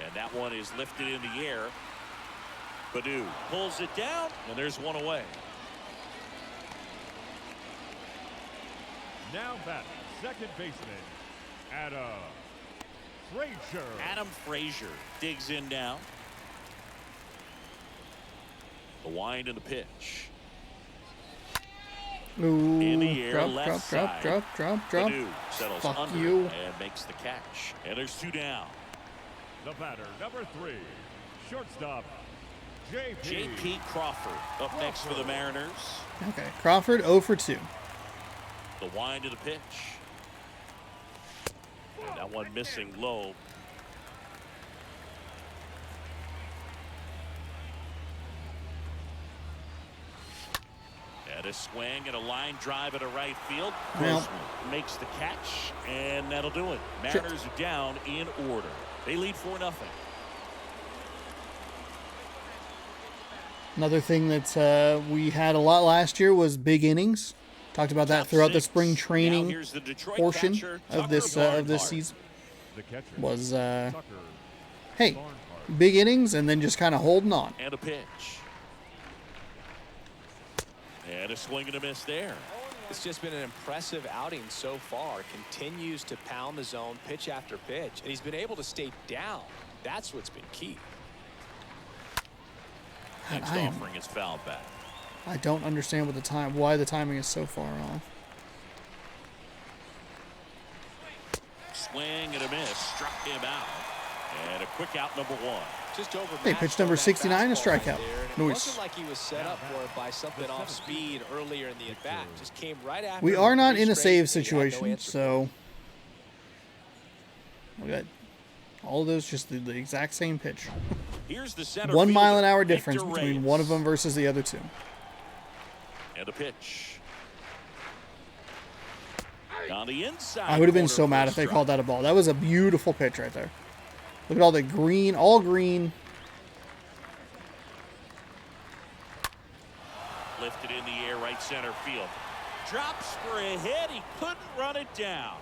And that one is lifted in the air. Badu pulls it down, and there's one away. Now batting, second baseman, Adam Frazier. Adam Frazier digs in now. The wind and the pitch. Ooh, In the air, drop, left drop, side. drop, drop, drop. Badu settles Fuck under you. and makes the catch. And there's 2 down. The batter, number 3, shortstop, J.P. Crawford up next for the Mariners. Okay, Crawford 0 for 2. The wind of the pitch. And that one missing low. And a swing and a line drive at a right field. Well. Grossman makes the catch, and that'll do it. Mariners are down in order. They lead 4-0. Another thing that we had a lot last year was big innings. Talked about that Top throughout the 6. spring Now training here's the Detroit portion catcher, of this Barnhart. season. the catcher, Was Tucker hey, Barnhart. big innings and then just kind of holding on. And a pitch. And a swing and a miss there. It's just been an impressive outing so far. Continues to pound the zone pitch after pitch, and he's been able to stay down. That's what's been key. Next I am- offering is fouled back. I don't understand why the timing is so far off. Swing and a miss. Struck him out. And a quick out, number 1. Just over Hey, pitch number 69, a strikeout. It Nice. wasn't like he was set up for it by something off speed earlier in the at-bat. Just came right after. We him are with not 3 in a straight, save and he had no situation, answer. so Look at that. All of those just the exact same pitch. Here's the center 1 mile fielder, an hour Victor difference between Reyes. one of them versus the other two. And a pitch. On the inside. I would have been corner so for mad a if they strike. called that a ball. That was a beautiful pitch right there. Look at all the green, all green. Lifted in the air, right center field. Drops for a hit. He couldn't run it down.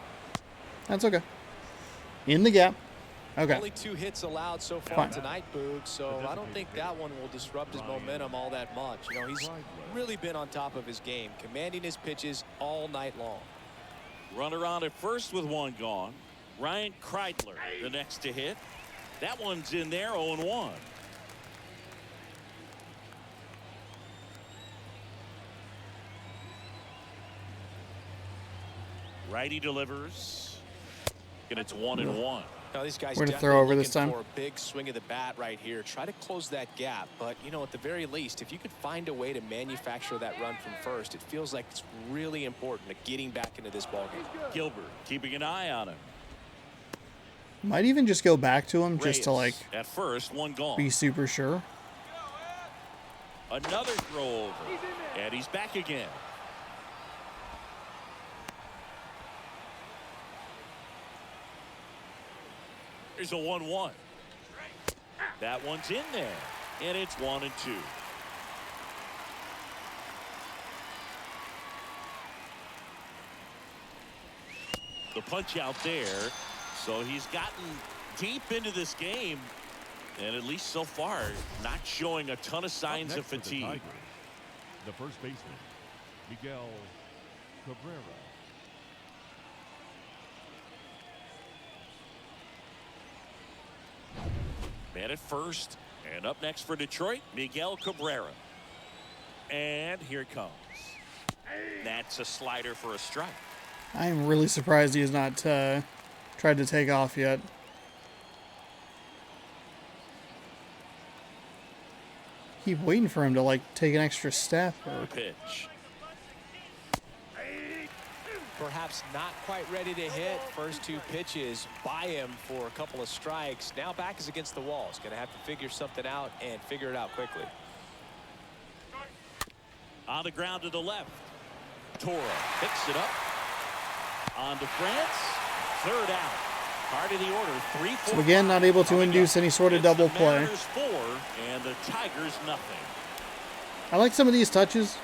That's okay. In the gap. Okay. Only 2 hits allowed so far Fine. tonight, Boog, so I don't think that one will disrupt his momentum all that much. You know, he's really been on top of his game, commanding his pitches all night long. Runner on at first with 1 gone. Ryan Kreidler, the next to hit. That one's in there, 0-1. Righty delivers. And it's 1-1. Now, these guys We're gonna definitely throw over looking this time. for a big swing of the bat right here. Try to close that gap, but you know, at the very least, if you could find a way to manufacture that run from first, it feels like it's really important to getting back into this ballgame. Gilbert keeping an eye on him. Might even just go back to him just to Reyes like at first, 1 gone. be super sure. Another throw over. And he's back again. There's a 1-1. That one's in there. And it's 1-2. The punch out there. So he's gotten deep into this game. And at least so far, not showing a ton of signs of Next for the fatigue. Tigers, the first baseman, Miguel Cabrera. Man at first. And up next for Detroit, Miguel Cabrera. And here it comes. That's a slider for a strike. I am really surprised he has not tried to take off yet. Keep waiting for him to like take an extra step. Or... Pitch. Perhaps not quite ready to hit. First 2 pitches by him for a couple of strikes. Now back is against the wall. He's going to have to figure something out and figure it out quickly. On the ground to the left. Toro picks it up. On to France. 3rd out. Part of the order. 3-4. So again, not able to induce any sort of double It's the play. Mariners 4 and the Tigers nothing. I like some of these touches.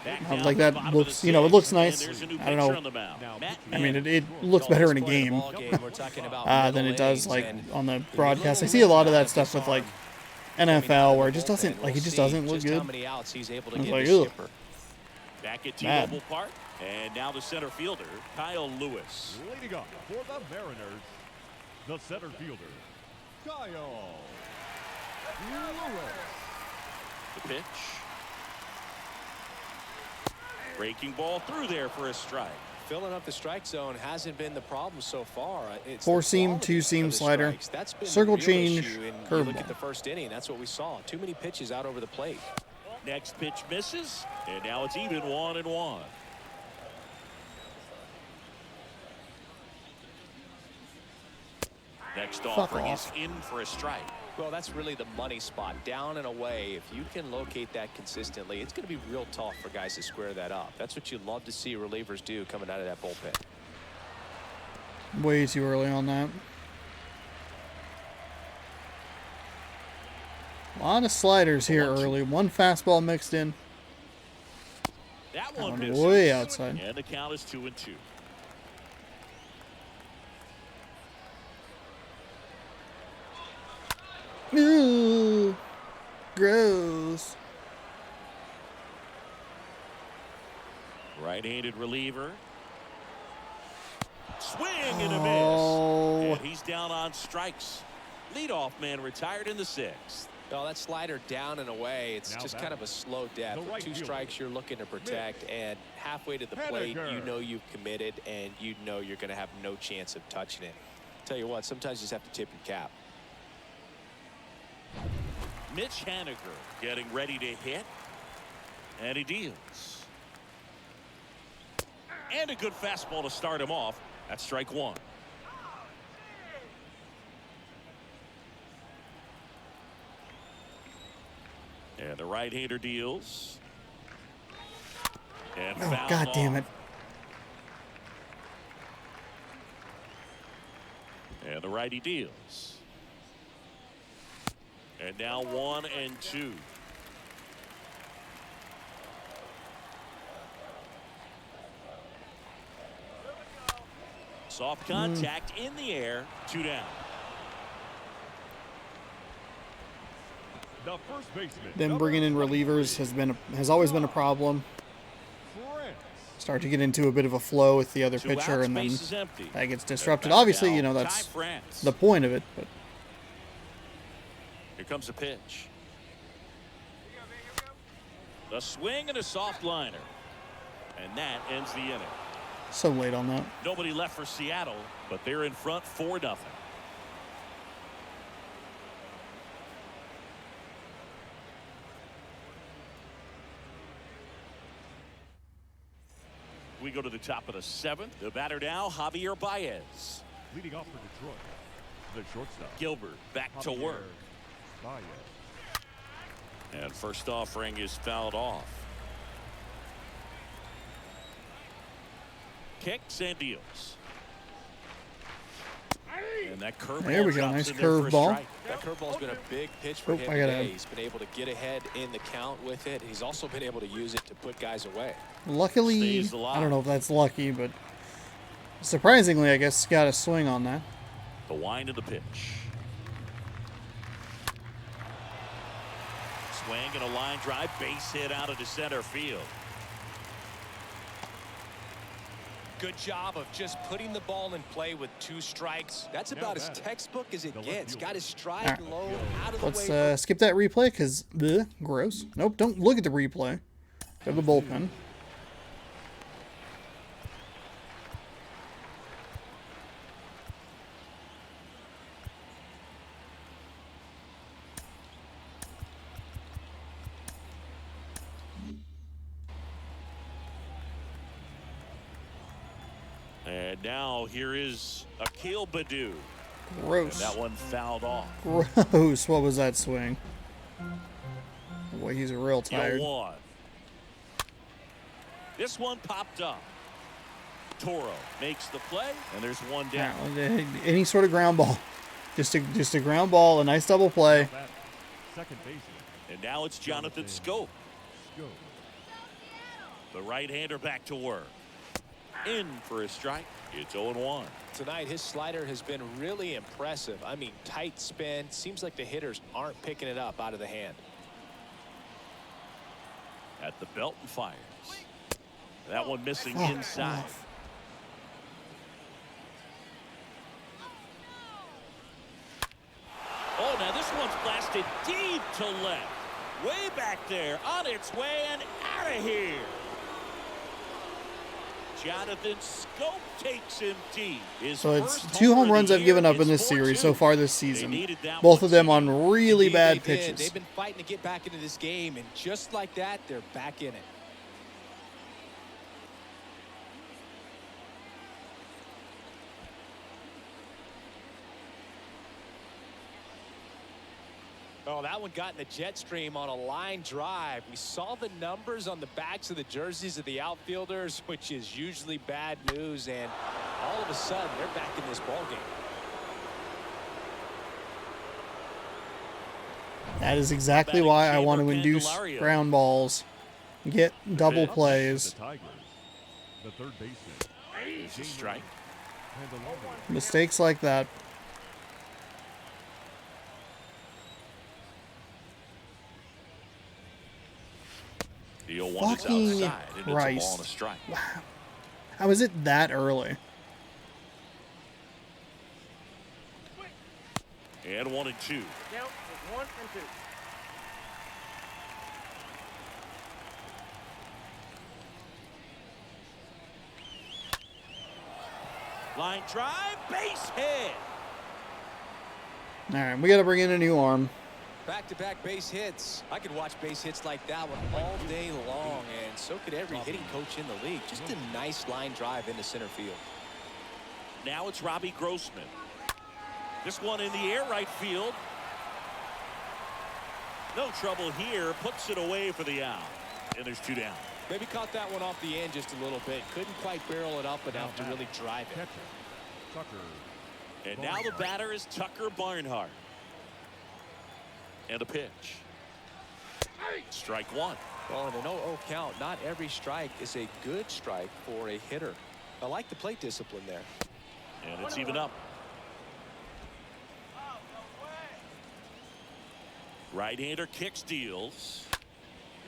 Back I down like the that. bottom of Looks, the you know, it 6th, looks and nice. there's a new I don't pitcher know. on the mound. Matt I mean, Manning. it looks better in a game We're talking about than it does like on the broadcast. I see a lot of that stuff with like NFL where it just doesn't like it just doesn't look good. How many outs he's able to It's get like, to ugh. skipper. Back at Bad. T-Mobile Park. And now the center fielder, Kyle Lewis. Leading up for the Mariners, the center fielder, Kyle Lewis. The pitch. Breaking ball through there for a strike. Filling up the strike zone hasn't been the problem so far. It's Four the seam, quality two of seam the slider, strikes. That's been the circle real change, issue. And you curveball. look at the first inning, that's what we saw. Too many pitches out over the plate. Next pitch misses, and now it's even 1-1. Next offering is off. in for a strike. Well, that's really the money spot. Down and away. If you can locate that consistently, it's going to be real tough for guys to square that up. That's what you love to see relievers do coming out of that bullpen. Way too early on that. A lot of sliders here early. One fastball mixed in. That That one one misses. way outside. And the count is 2-2. Ooh, gross. Right-handed reliever. Swing and a Oh. miss. And he's down on strikes. Leadoff man retired in the 6th. Well, that slider down and away, it's Now just back. kind of a slow death. The With right 2 fielder. strikes you're looking to protect, and halfway to the plate, Henniger. you know you've committed, and you know you're going to have no chance of touching it. Tell you what, sometimes you just have to tip your cap. Mitch Haniger getting ready to hit. And he deals. And a good fastball to start him off. That's strike one. And the right-hander deals. And Oh, God damn it. And the righty deals. And now 1-2. Soft contact in the air. 2 down. The first baseman. Them bringing in relievers has always been a problem. Start to get into a bit of a flow with the other 2 pitcher, outs, and then base is empty. that gets disrupted. Obviously, you know, that's the point of it. But Here comes a pitch. A swing and a soft liner. And that ends the inning. so late on that. Nobody left for Seattle, but they're in front 4-0. We go to the top of the 7th. The batter now, Javier Baez. Leading off for Detroit, the shortstop. Gilbert back to work. Baez. And first offering is fouled off. Kicks and deals. And that curveball. There we go. drops Nice in there for a curveball. strike. That curveball's been a big pitch for Oh, him I gotta- today. He's been able to get ahead in the count with it. He's also been able to use it to put guys away. Luckily, Stays alive. I don't know if that's lucky, but surprisingly, I guess got a swing on that. The wind of the pitch. Swing and a line drive, base hit out into center field. Good job of just putting the ball in play with 2 strikes. That's about as textbook as it gets. Got his stride All right. low, out of the Let's way. skip that replay because gross. Nope, don't look at the replay. Go to the bullpen. And now here is Akil Baddoo. Gross. That one fouled off. Gross. What was that swing? Boy, he's real tired. 0-1. This one popped up. Toro makes the play, and there's one down. Any sort of ground ball. Just a ground ball, a nice double play. That second baseman. And now it's Jonathan Scope. Go. The right-hander back to work. In for a strike. It's 0-1. Tonight, his slider has been really impressive. I mean, tight spin. Seems like the hitters aren't picking it up out of the hand. At the belt and fires. That one missing Oh, inside. off. Oh, now this one's blasted deep to left. Way back there, on its way and out of here. Jonathan Scope takes him deep. So it's 2 home runs I've given up in this series so far this season. Both of them on really bad pitches. They've been fighting to get back into this game, and just like that, they're back in it. Oh, that one got in the jet stream on a line drive. We saw the numbers on the backs of the jerseys of the outfielders, which is usually bad news, and all of a sudden, they're back in this ballgame. That is exactly why I want to induce ground balls. Get double The plays. Tigers, the third baseman. It's a strike. And the longer. Mistakes like that. The 0-1 is Fucking outside, and it's a ball Christ. and a strike. How is it that early? And 1-2. Count is 1 and 2. Line drive, base hit. All right, we got to bring in a new arm. Back-to-back base hits. I could watch base hits like that one all day long, and so could every hitting coach in the league. Just a nice line drive into center field. Now it's Robbie Grossman. This one in the air, right field. No trouble here. Puts it away for the out. And there's 2 down. Maybe caught that one off the end just a little bit. Couldn't quite barrel it up enough to really drive it. And now the batter is Tucker Barnhart. And a pitch. Strike 1. Well, in an 0-0 count, not every strike is a good strike for a hitter. I like the plate discipline there. And it's even up. Right-hander kicks, deals.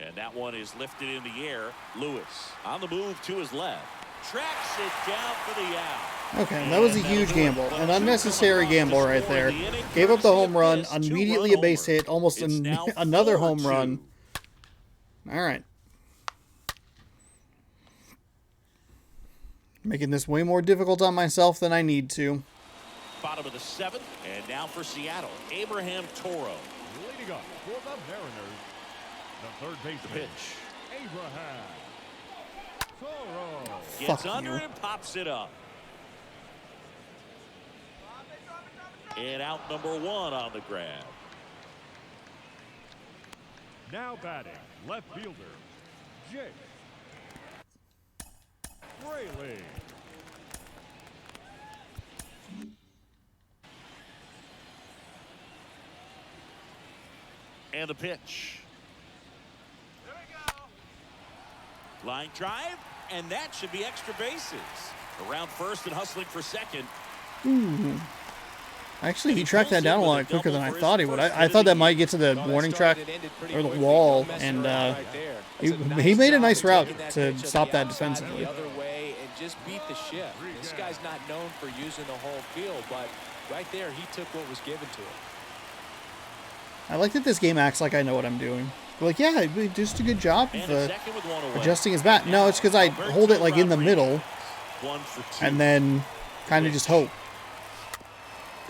And that one is lifted in the air. Lewis on the move to his left. Tracks it down for the out. Okay, that was a huge gamble. An unnecessary gamble right there. Gave up the home run, immediately a base hit, almost another home run. All right. Making this way more difficult on myself than I need to. Bottom of the 7th, and now for Seattle, Abraham Toro. Leading up for the Mariners, the third baseman, Pitch. Abraham Toro. Gets Fuck under you. and pops it up. And out number 1 on the grab. Now batting, left fielder, Jake Fraley. And the pitch. Line drive, and that should be extra bases. Around first and hustling for second. Ooh. Actually, he tracked that down a lot quicker than I thought he would. I thought that might get to the warning track or the wall, and he made a nice route to stop that defensively. The other way and just beat the ship. This guy's not known for using the whole field, but right there he took what was given to him. I like that this game acts like I know what I'm doing. Like, yeah, he did just a good job of adjusting his bat. No, it's because I hold it like in the middle and then kind of just hope.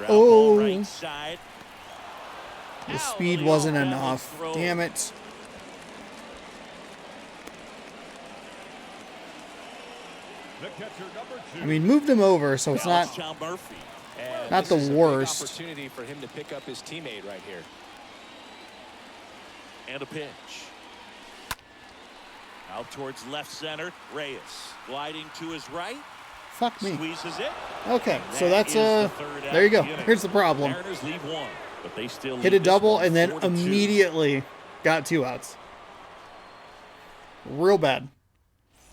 Oh, the speed wasn't enough. Damn it. I mean, moved him over, so it's not the worst. Opportunity for him to pick up his teammate right here. And a pitch. Out towards left center. Reyes gliding to his right. Fuck me. Squeezes it. Okay, so that's there you go. Here's the problem. Mariners leave 1, but they still hit a double and then immediately got 2 outs. Real bad.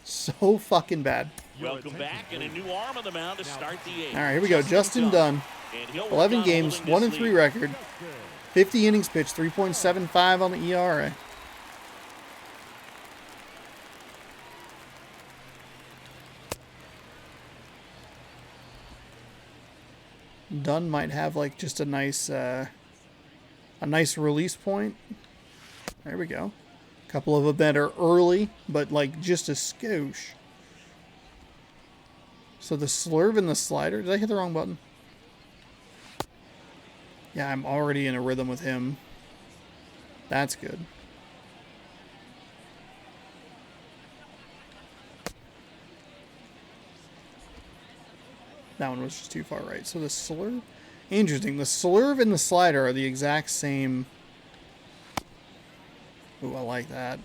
So fucking bad. Welcome back, and a new arm on the mound to start the 8th. All right, here we go. Justin Dunn. 11 games, 1-3 record. 50 innings pitched, 3.75 on the ERA. Dunn might have like just a nice release point. There we go. A couple of them that are early, but like just a skosh. So the slurve and the slider. Did I hit the wrong button? Yeah, I'm already in a rhythm with him. That's good. That one was just too far right. So the slurve... Interesting. The slurve and the slider are the exact same... Ooh, I like that.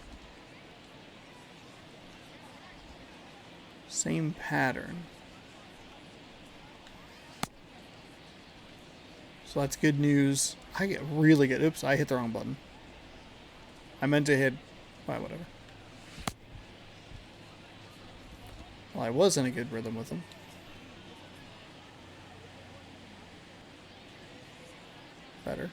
Same pattern. So that's good news. I get really good. Oops, I hit the wrong button. I meant to hit... Well, whatever. Well, I was in a good rhythm with him. Better.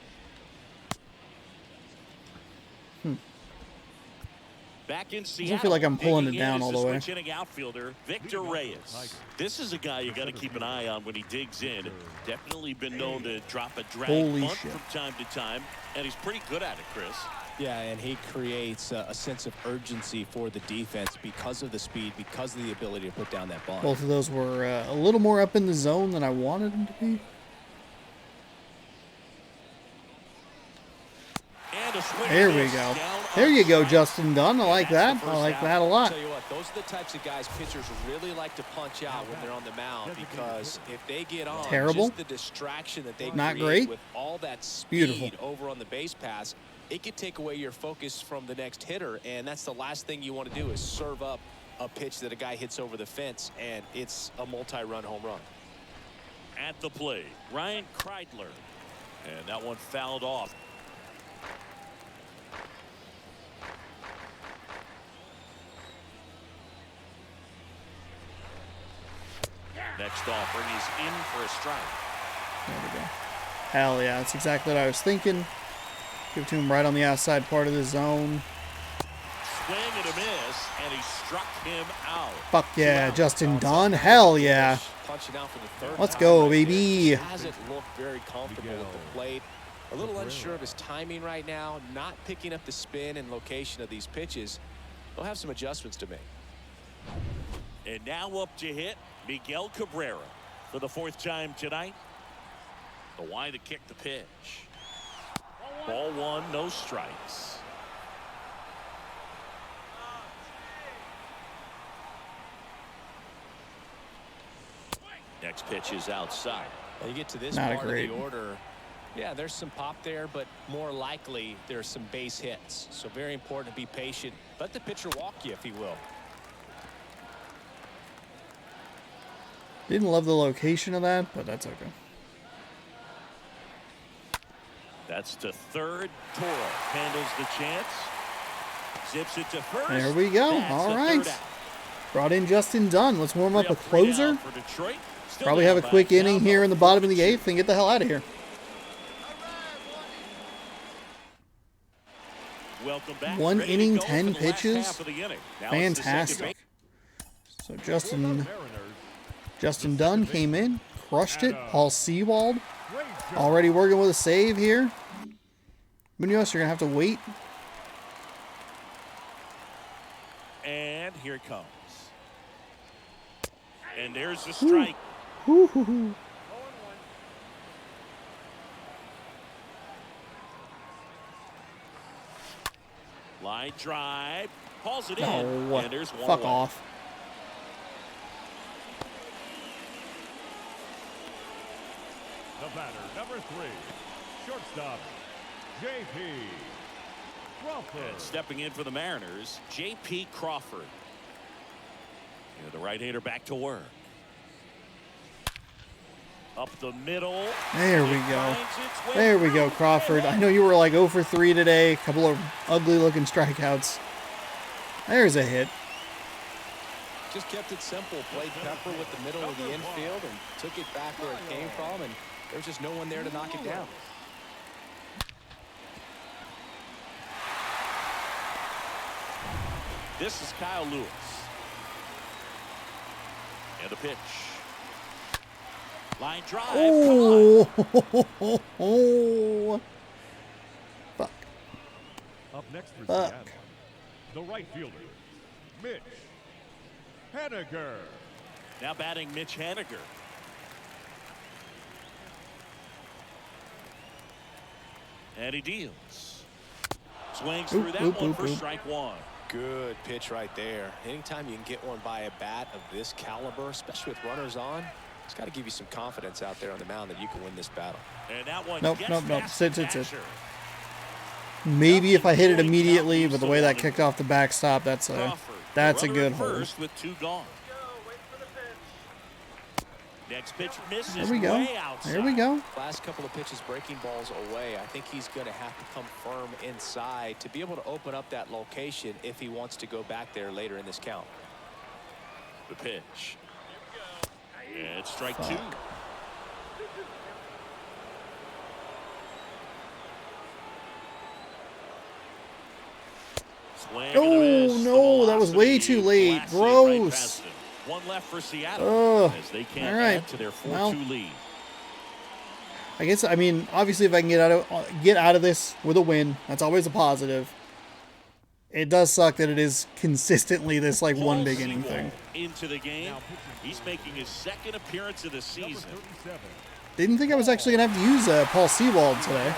Back in Seattle, Doesn't feel like I'm pulling it down all the way. Switch-hitting outfielder Victor Reyes. This is a guy you got to keep an eye on when he digs in. Definitely been known to drop a drag bunt from time to time, and he's pretty good at it, Chris. Yeah, and he creates a sense of urgency for the defense because of the speed, because of the ability to put down that ball. Both of those were a little more up in the zone than I wanted them to be. And a swing there we go. There you go, Justin Dunn. I like that. I like that a lot. Tell you what, those are the types of guys pitchers really like to punch out when they're on the mound, because if they get on, terrible, just the distraction that they not create great, with all that speed beautiful over on the base pass, it could take away your focus from the next hitter, and that's the last thing you want to do is serve up a pitch that a guy hits over the fence, and it's a multi-run home run. At the plate, Ryan Kreidler, and that one fouled off. Next offering is in for a strike. There we go. Hell yeah, that's exactly what I was thinking. Give it to him right on the outside part of the zone. Swing and a miss, and he struck him out. Fuck yeah, Justin Dunn. Hell yeah. Punching out for the third. Let's go, right baby. there. Hasn't looked very comfortable with the plate. A little unsure of his timing right now. Not picking up the spin and location of these pitches. They'll have some adjustments to make. And now up to hit Miguel Cabrera for the 4th time tonight. The wide to kick the pitch. Ball 1, no strikes. Next pitch is outside. Well, you get to this Not part of great. the order. Yeah, there's some pop there, but more likely there's some base hits. So very important to be patient. Let the pitcher walk you if he will. Didn't love the location of that, but that's okay. That's to third. Toro handles the chance. Zips it to first. There we go. That's all the right. third out. Brought in Justin Dunn. Let's warm up a 3-3 closer. down for Detroit. Still Probably down have a by quick count inning here in the bottom of the 4-2. 8th and get the hell out of here. Welcome back. One Ready to inning, go 10 for the last pitches. half of the inning. Now it's the second Fantastic. base. So Justin Dunn came in, crushed it. Paul Sewald already working with a save here. Munoz, you're going to have to wait. And here it comes. And there's the strike. Woo-hoo-hoo. Line drive. Pulls it in. No, And there's one fuck away. off. The batter, number 3, shortstop, J.P. Crawford. And stepping in for the Mariners, J.P. Crawford. And the right-hander back to work. Up the middle. There we It go. finds its way There we go, through. Crawford. I know you were like 0 for 3 today. A couple of ugly-looking strikeouts. There's a hit. Just kept it simple. Played pepper with the middle of the infield and took it back where it came from, and there's just no one there to knock it down. This is Kyle Lewis. And the pitch. Line drive. Oh, fuck. Up next for Fuck. Seattle, the right fielder, Mitch Haniger. Now batting Mitch Haniger. And he deals. Swings through that one for strike 1. Good pitch right there. Anytime you can get one by a bat of this caliber, especially with runners on, it's got to give you some confidence out there on the mound that you can win this battle. And that one Nope, gets nope, nope. past Sit. the catcher. Maybe if I hit it immediately, but the way that kicked off the backstop, that's a Crawford, that's a runner good at hold. first with 2 gone. Next pitch misses. There we go. Way outside. There we go. Last couple of pitches breaking balls away. I think he's going to have to come firm inside to be able to open up that location if he wants to go back there later in this count. The pitch. And strike 2. Swing and a Oh, miss. The no, that was way velocity too late. blasted right Gross. past him. One left for Seattle Ugh. as they can't All right. add to their 4-2 Well. lead. I guess, I mean, obviously if I can get out of this with a win, that's always a positive. It does suck that it is consistently this like one big inning thing. Into the game. He's making his 2nd appearance of the season. Didn't think I was actually gonna have to use Paul Sewald today.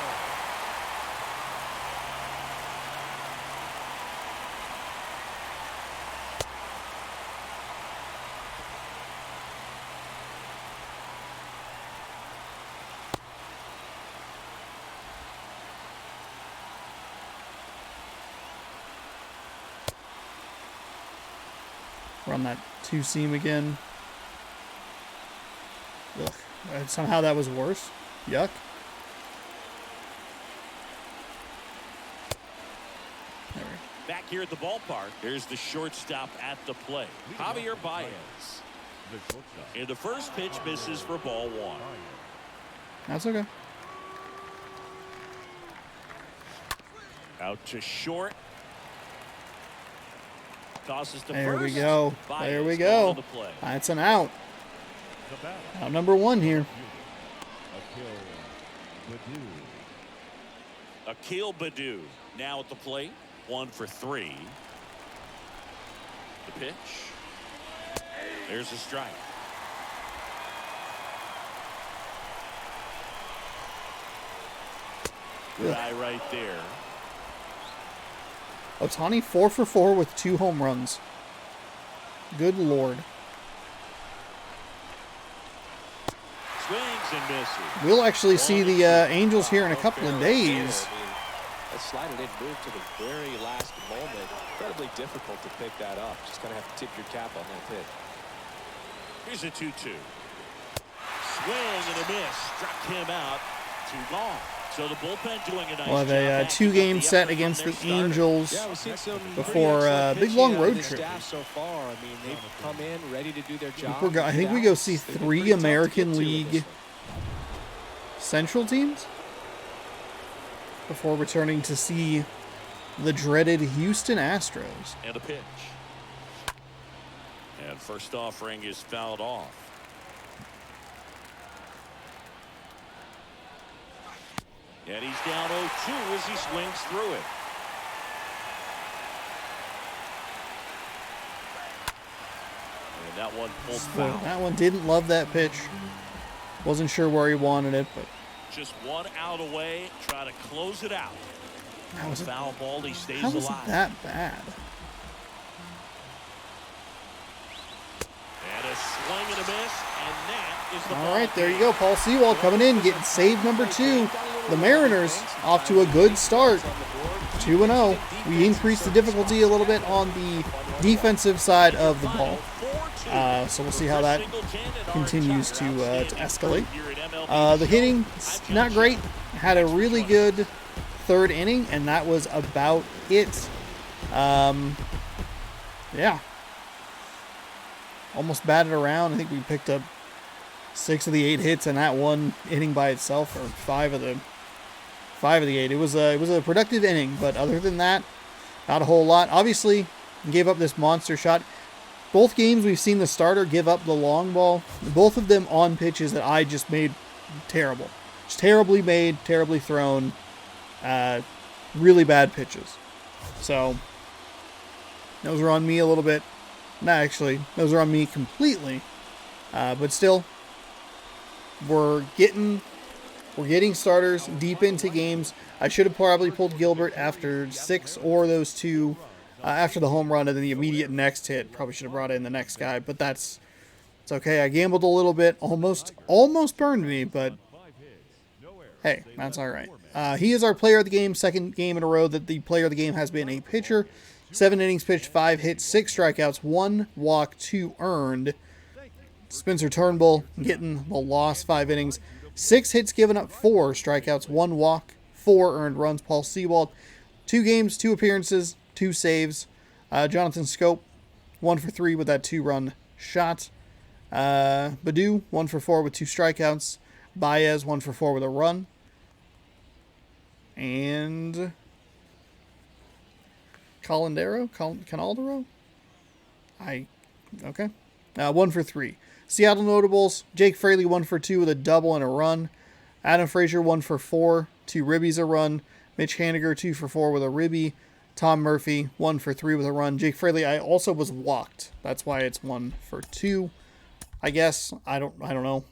Run that 2-seam again. Ugh. Somehow that was worse. Yuck. There we go. Back here at the ballpark, there's the shortstop at the plate, Javier Baez. And the first pitch misses for ball 1. That's okay. Out to short. Tosses to There first. we go. Baez There we going go. on the play. That's an out. Out number 1 here. Akil Baddoo now at the plate. 1 for 3. The pitch. There's a strike. Good eye right there. Ohtani 4 for 4 with 2 home runs. Good Lord. Swings and misses. We'll actually see the Angels here in a couple of days. That slider didn't move to the very last moment. Incredibly difficult to pick that up. Just going to have to tip your cap on that pitch. Here's a 2-2. Swing and a miss. Struck him out. 2 gone. So the bullpen doing a nice We'll have a job. 2-game set against the Angels We've seen some before pretty a excellent big long pitching out of road this trip. staff so far. I mean, they've come in ready to do their job. I think we go see 3 American League Central teams before returning to see the dreaded Houston Astros. And a pitch. And first offering is fouled off. And he's down 0-2 as he swings through it. And that one pulled foul. That one didn't love that pitch. Wasn't sure where he wanted it, but Just 1 out away. Try to close it out. how was it, Foul ball. He stays how was it alive. that bad? And a swing and a miss. And that is the All ball right, there you game. go. Paul Sewald coming in, getting save number 2. The Mariners off to a good start. 2-0. We increased the difficulty a little bit on the defensive side of the ball. So we'll see how that continues to escalate. The hitting, not great. Had a really good 3rd inning, and that was about it. Yeah. Almost batted around. I think we picked up 6 of the 8 hits in that one inning by itself, or 5 of the 8. It was a productive inning, but other than that, not a whole lot. Obviously, gave up this monster shot. Both games we've seen the starter give up the long ball. Both of them on pitches that I just made terrible. Just terribly made, terribly thrown. Really bad pitches. So, those are on me a little bit. No, actually, those are on me completely. But still, we're getting starters deep into games. I should have probably pulled Gilbert after 6 or those 2 after the home run and then the immediate next hit. Probably should have brought in the next guy, but it's okay. I gambled a little bit, almost burned me, but hey, that's all right. He is our player of the game, 2nd game in a row that the player of the game has been a pitcher. 7 innings pitched, 5 hits, 6 strikeouts, 1 walk, 2 earned. Spencer Turnbull getting the loss, 5 innings, 6 hits given up, 4 strikeouts, 1 walk, 4 earned runs. Paul Sewald, 2 games, 2 appearances, 2 saves. Jonathan Scope, 1 for 3 with that 2-run shot. Baddoo, 1 for 4 with 2 strikeouts. Baez, 1 for 4 with a run. And Canaldero? Okay. 1 for 3. Seattle notables, Jake Fraley 1 for 2 with a double and a run. Adam Frazier 1 for 4, 2 ribbies a run. Mitch Haniger 2 for 4 with a ribby. Tom Murphy 1 for 3 with a run. Jake Fraley I also was walked. That's why it's 1 for 2. I guess I don't know.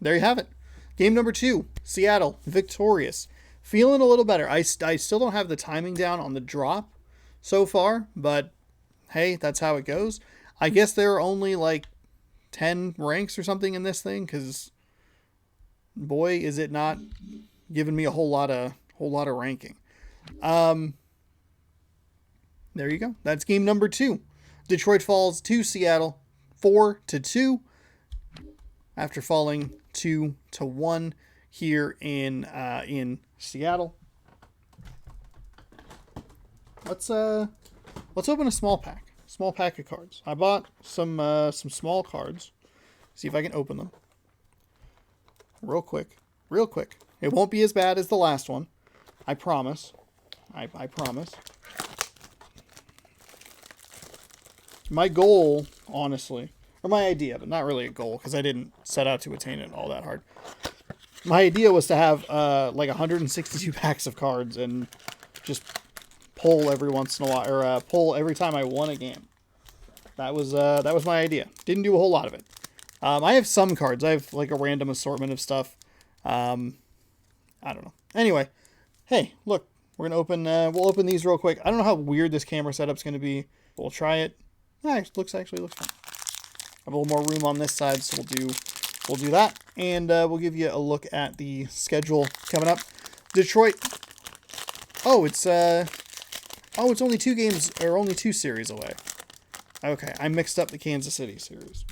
There you have it. Game number 2, Seattle victorious. Feeling a little better. I still don't have the timing down on the drop so far, but hey, that's how it goes. I guess there are only like 10 ranks or something in this thing, because boy, is it not giving me a whole lot of ranking. There you go. That's game number 2. Detroit falls to Seattle 4-2 after falling 2-1 here in Seattle. Let's open a small pack. Small pack of cards. I bought some small cards. See if I can open them. Real quick. It won't be as bad as the last one. I promise. I promise. My goal, honestly, or my idea, but not really a goal because I didn't set out to attain it all that hard. My idea was to have like 162 packs of cards and just pull every once in a while, or pull every time I won a game. That was my idea. Didn't do a whole lot of it. I have some cards. I have like a random assortment of stuff. I don't know. Anyway, hey, look, we're gonna open. We'll open these real quick. I don't know how weird this camera setup's gonna be. We'll try it. It actually looks fine. I have a little more room on this side, so we'll do that, and we'll give you a look at the schedule coming up. Detroit. It's only 2 games, or only 2 series away. Okay, I mixed up the Kansas City series.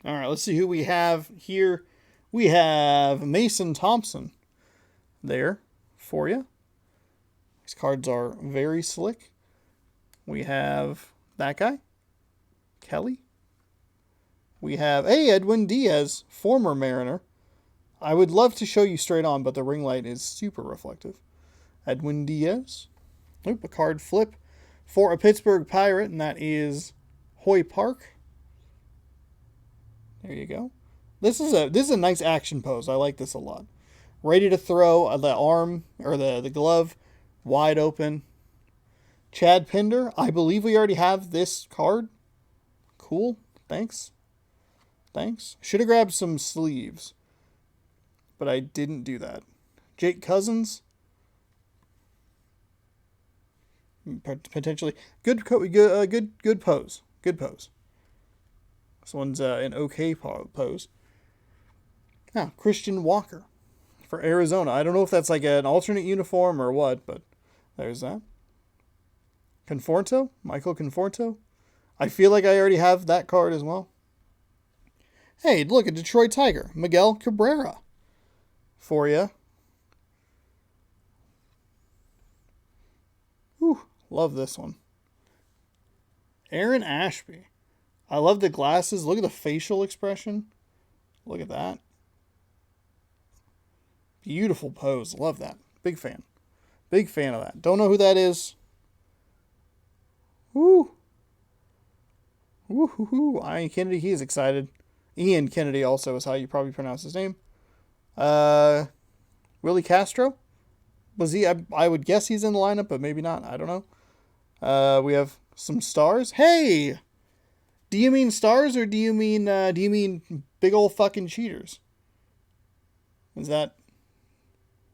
All right, let's see who we have here. We have Mason Thompson there for you. These cards are very slick. We have that guy, Kelly. We have, Edwin Diaz, former Mariner. I would love to show you straight on, but the ring light is super reflective. Edwin Diaz. A card flip for a Pittsburgh Pirate, and that is Hoy Park. There you go. This is a nice action pose. I like this a lot. Ready to throw, the arm, or the glove, wide open. Chad Pinder, I believe we already have this card. Cool. Thanks. Should have grabbed some sleeves, but I didn't do that. Jake Cousins. Potentially. Good pose. Good pose. This one's an okay pose. Now, Christian Walker for Arizona. I don't know if that's like an alternate uniform or what, but there's that. Michael Conforto. I feel like I already have that card as well. Hey, look, a Detroit Tiger. Miguel Cabrera for you. Love this one. Aaron Ashby. I love the glasses. Look at the facial expression. Look at that. Beautiful pose. Love that. Big fan. Big fan of that. Don't know who that is. Woo. Ian Kennedy, he's excited. Ian Kennedy also is how you probably pronounce his name. Willie Castro. Was he? I would guess he's in the lineup, but maybe not. I don't know. We have some stars. Hey! Do you mean stars or do you mean big old fucking cheaters? Is that...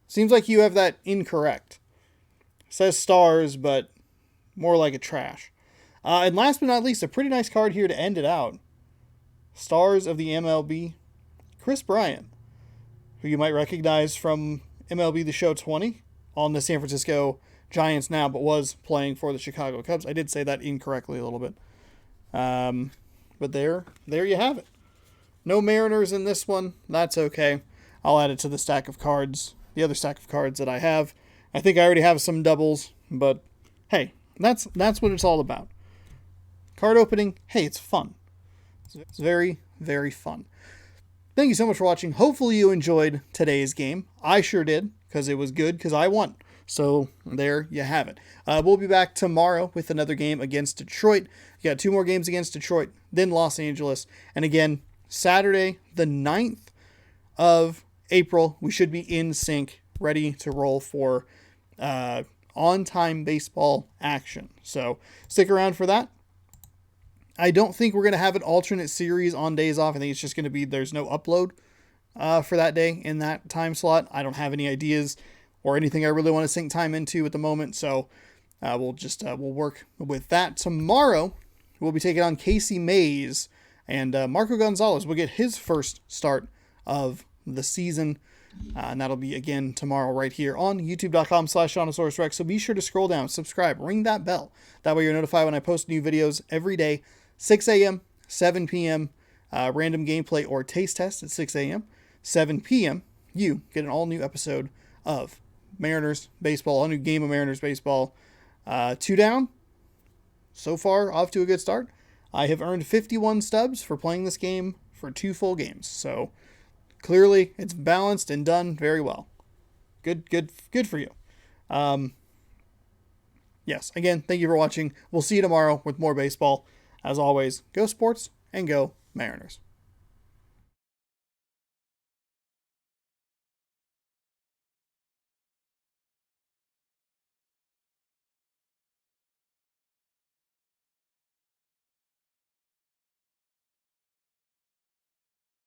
Seems like you have that incorrect. It says stars, but more like a trash. And last but not least, a pretty nice card here to end it out. Stars of the MLB. Chris Bryant, who you might recognize from MLB The Show 20 on the San Francisco Giants now, but was playing for the Chicago Cubs. I did say that incorrectly a little bit. But there you have it. No Mariners in this one. That's okay. I'll add it to the stack of cards, the other stack of cards that I have. I think I already have some doubles, but hey, that's what it's all about. Card opening, hey, it's fun. It's very, very fun. Thank you so much for watching. Hopefully you enjoyed today's game. I sure did, because it was good, because I won. So there you have it. We'll be back tomorrow with another game against Detroit. You got 2 more games against Detroit, then Los Angeles. And again, Saturday, the 9th of April, we should be in sync, ready to roll for on-time baseball action. So stick around for that. I don't think we're going to have an alternate series on days off. I think it's just going to be there's no upload for that day in that time slot. I don't have any ideas or anything I really want to sink time into at the moment. So we'll work with that. Tomorrow, we'll be taking on Casey Mays, and Marco Gonzalez will get his first start of the season. And that'll be again tomorrow right here on youtube.com/Shawnosaurus So be sure to scroll down, subscribe, ring that bell. That way you're notified when I post new videos every day, 6 a.m., 7 p.m., random gameplay or taste test at 6 a.m., 7 p.m. You get an all new episode of Mariners Baseball, a new game of Mariners Baseball. 2 down. So far, off to a good start. I have earned 51 stubs for playing this game for 2 full games. So clearly, it's balanced and done very well. Good for you. Yes, again, thank you for watching. We'll see you tomorrow with more baseball. As always, go sports and go Mariners.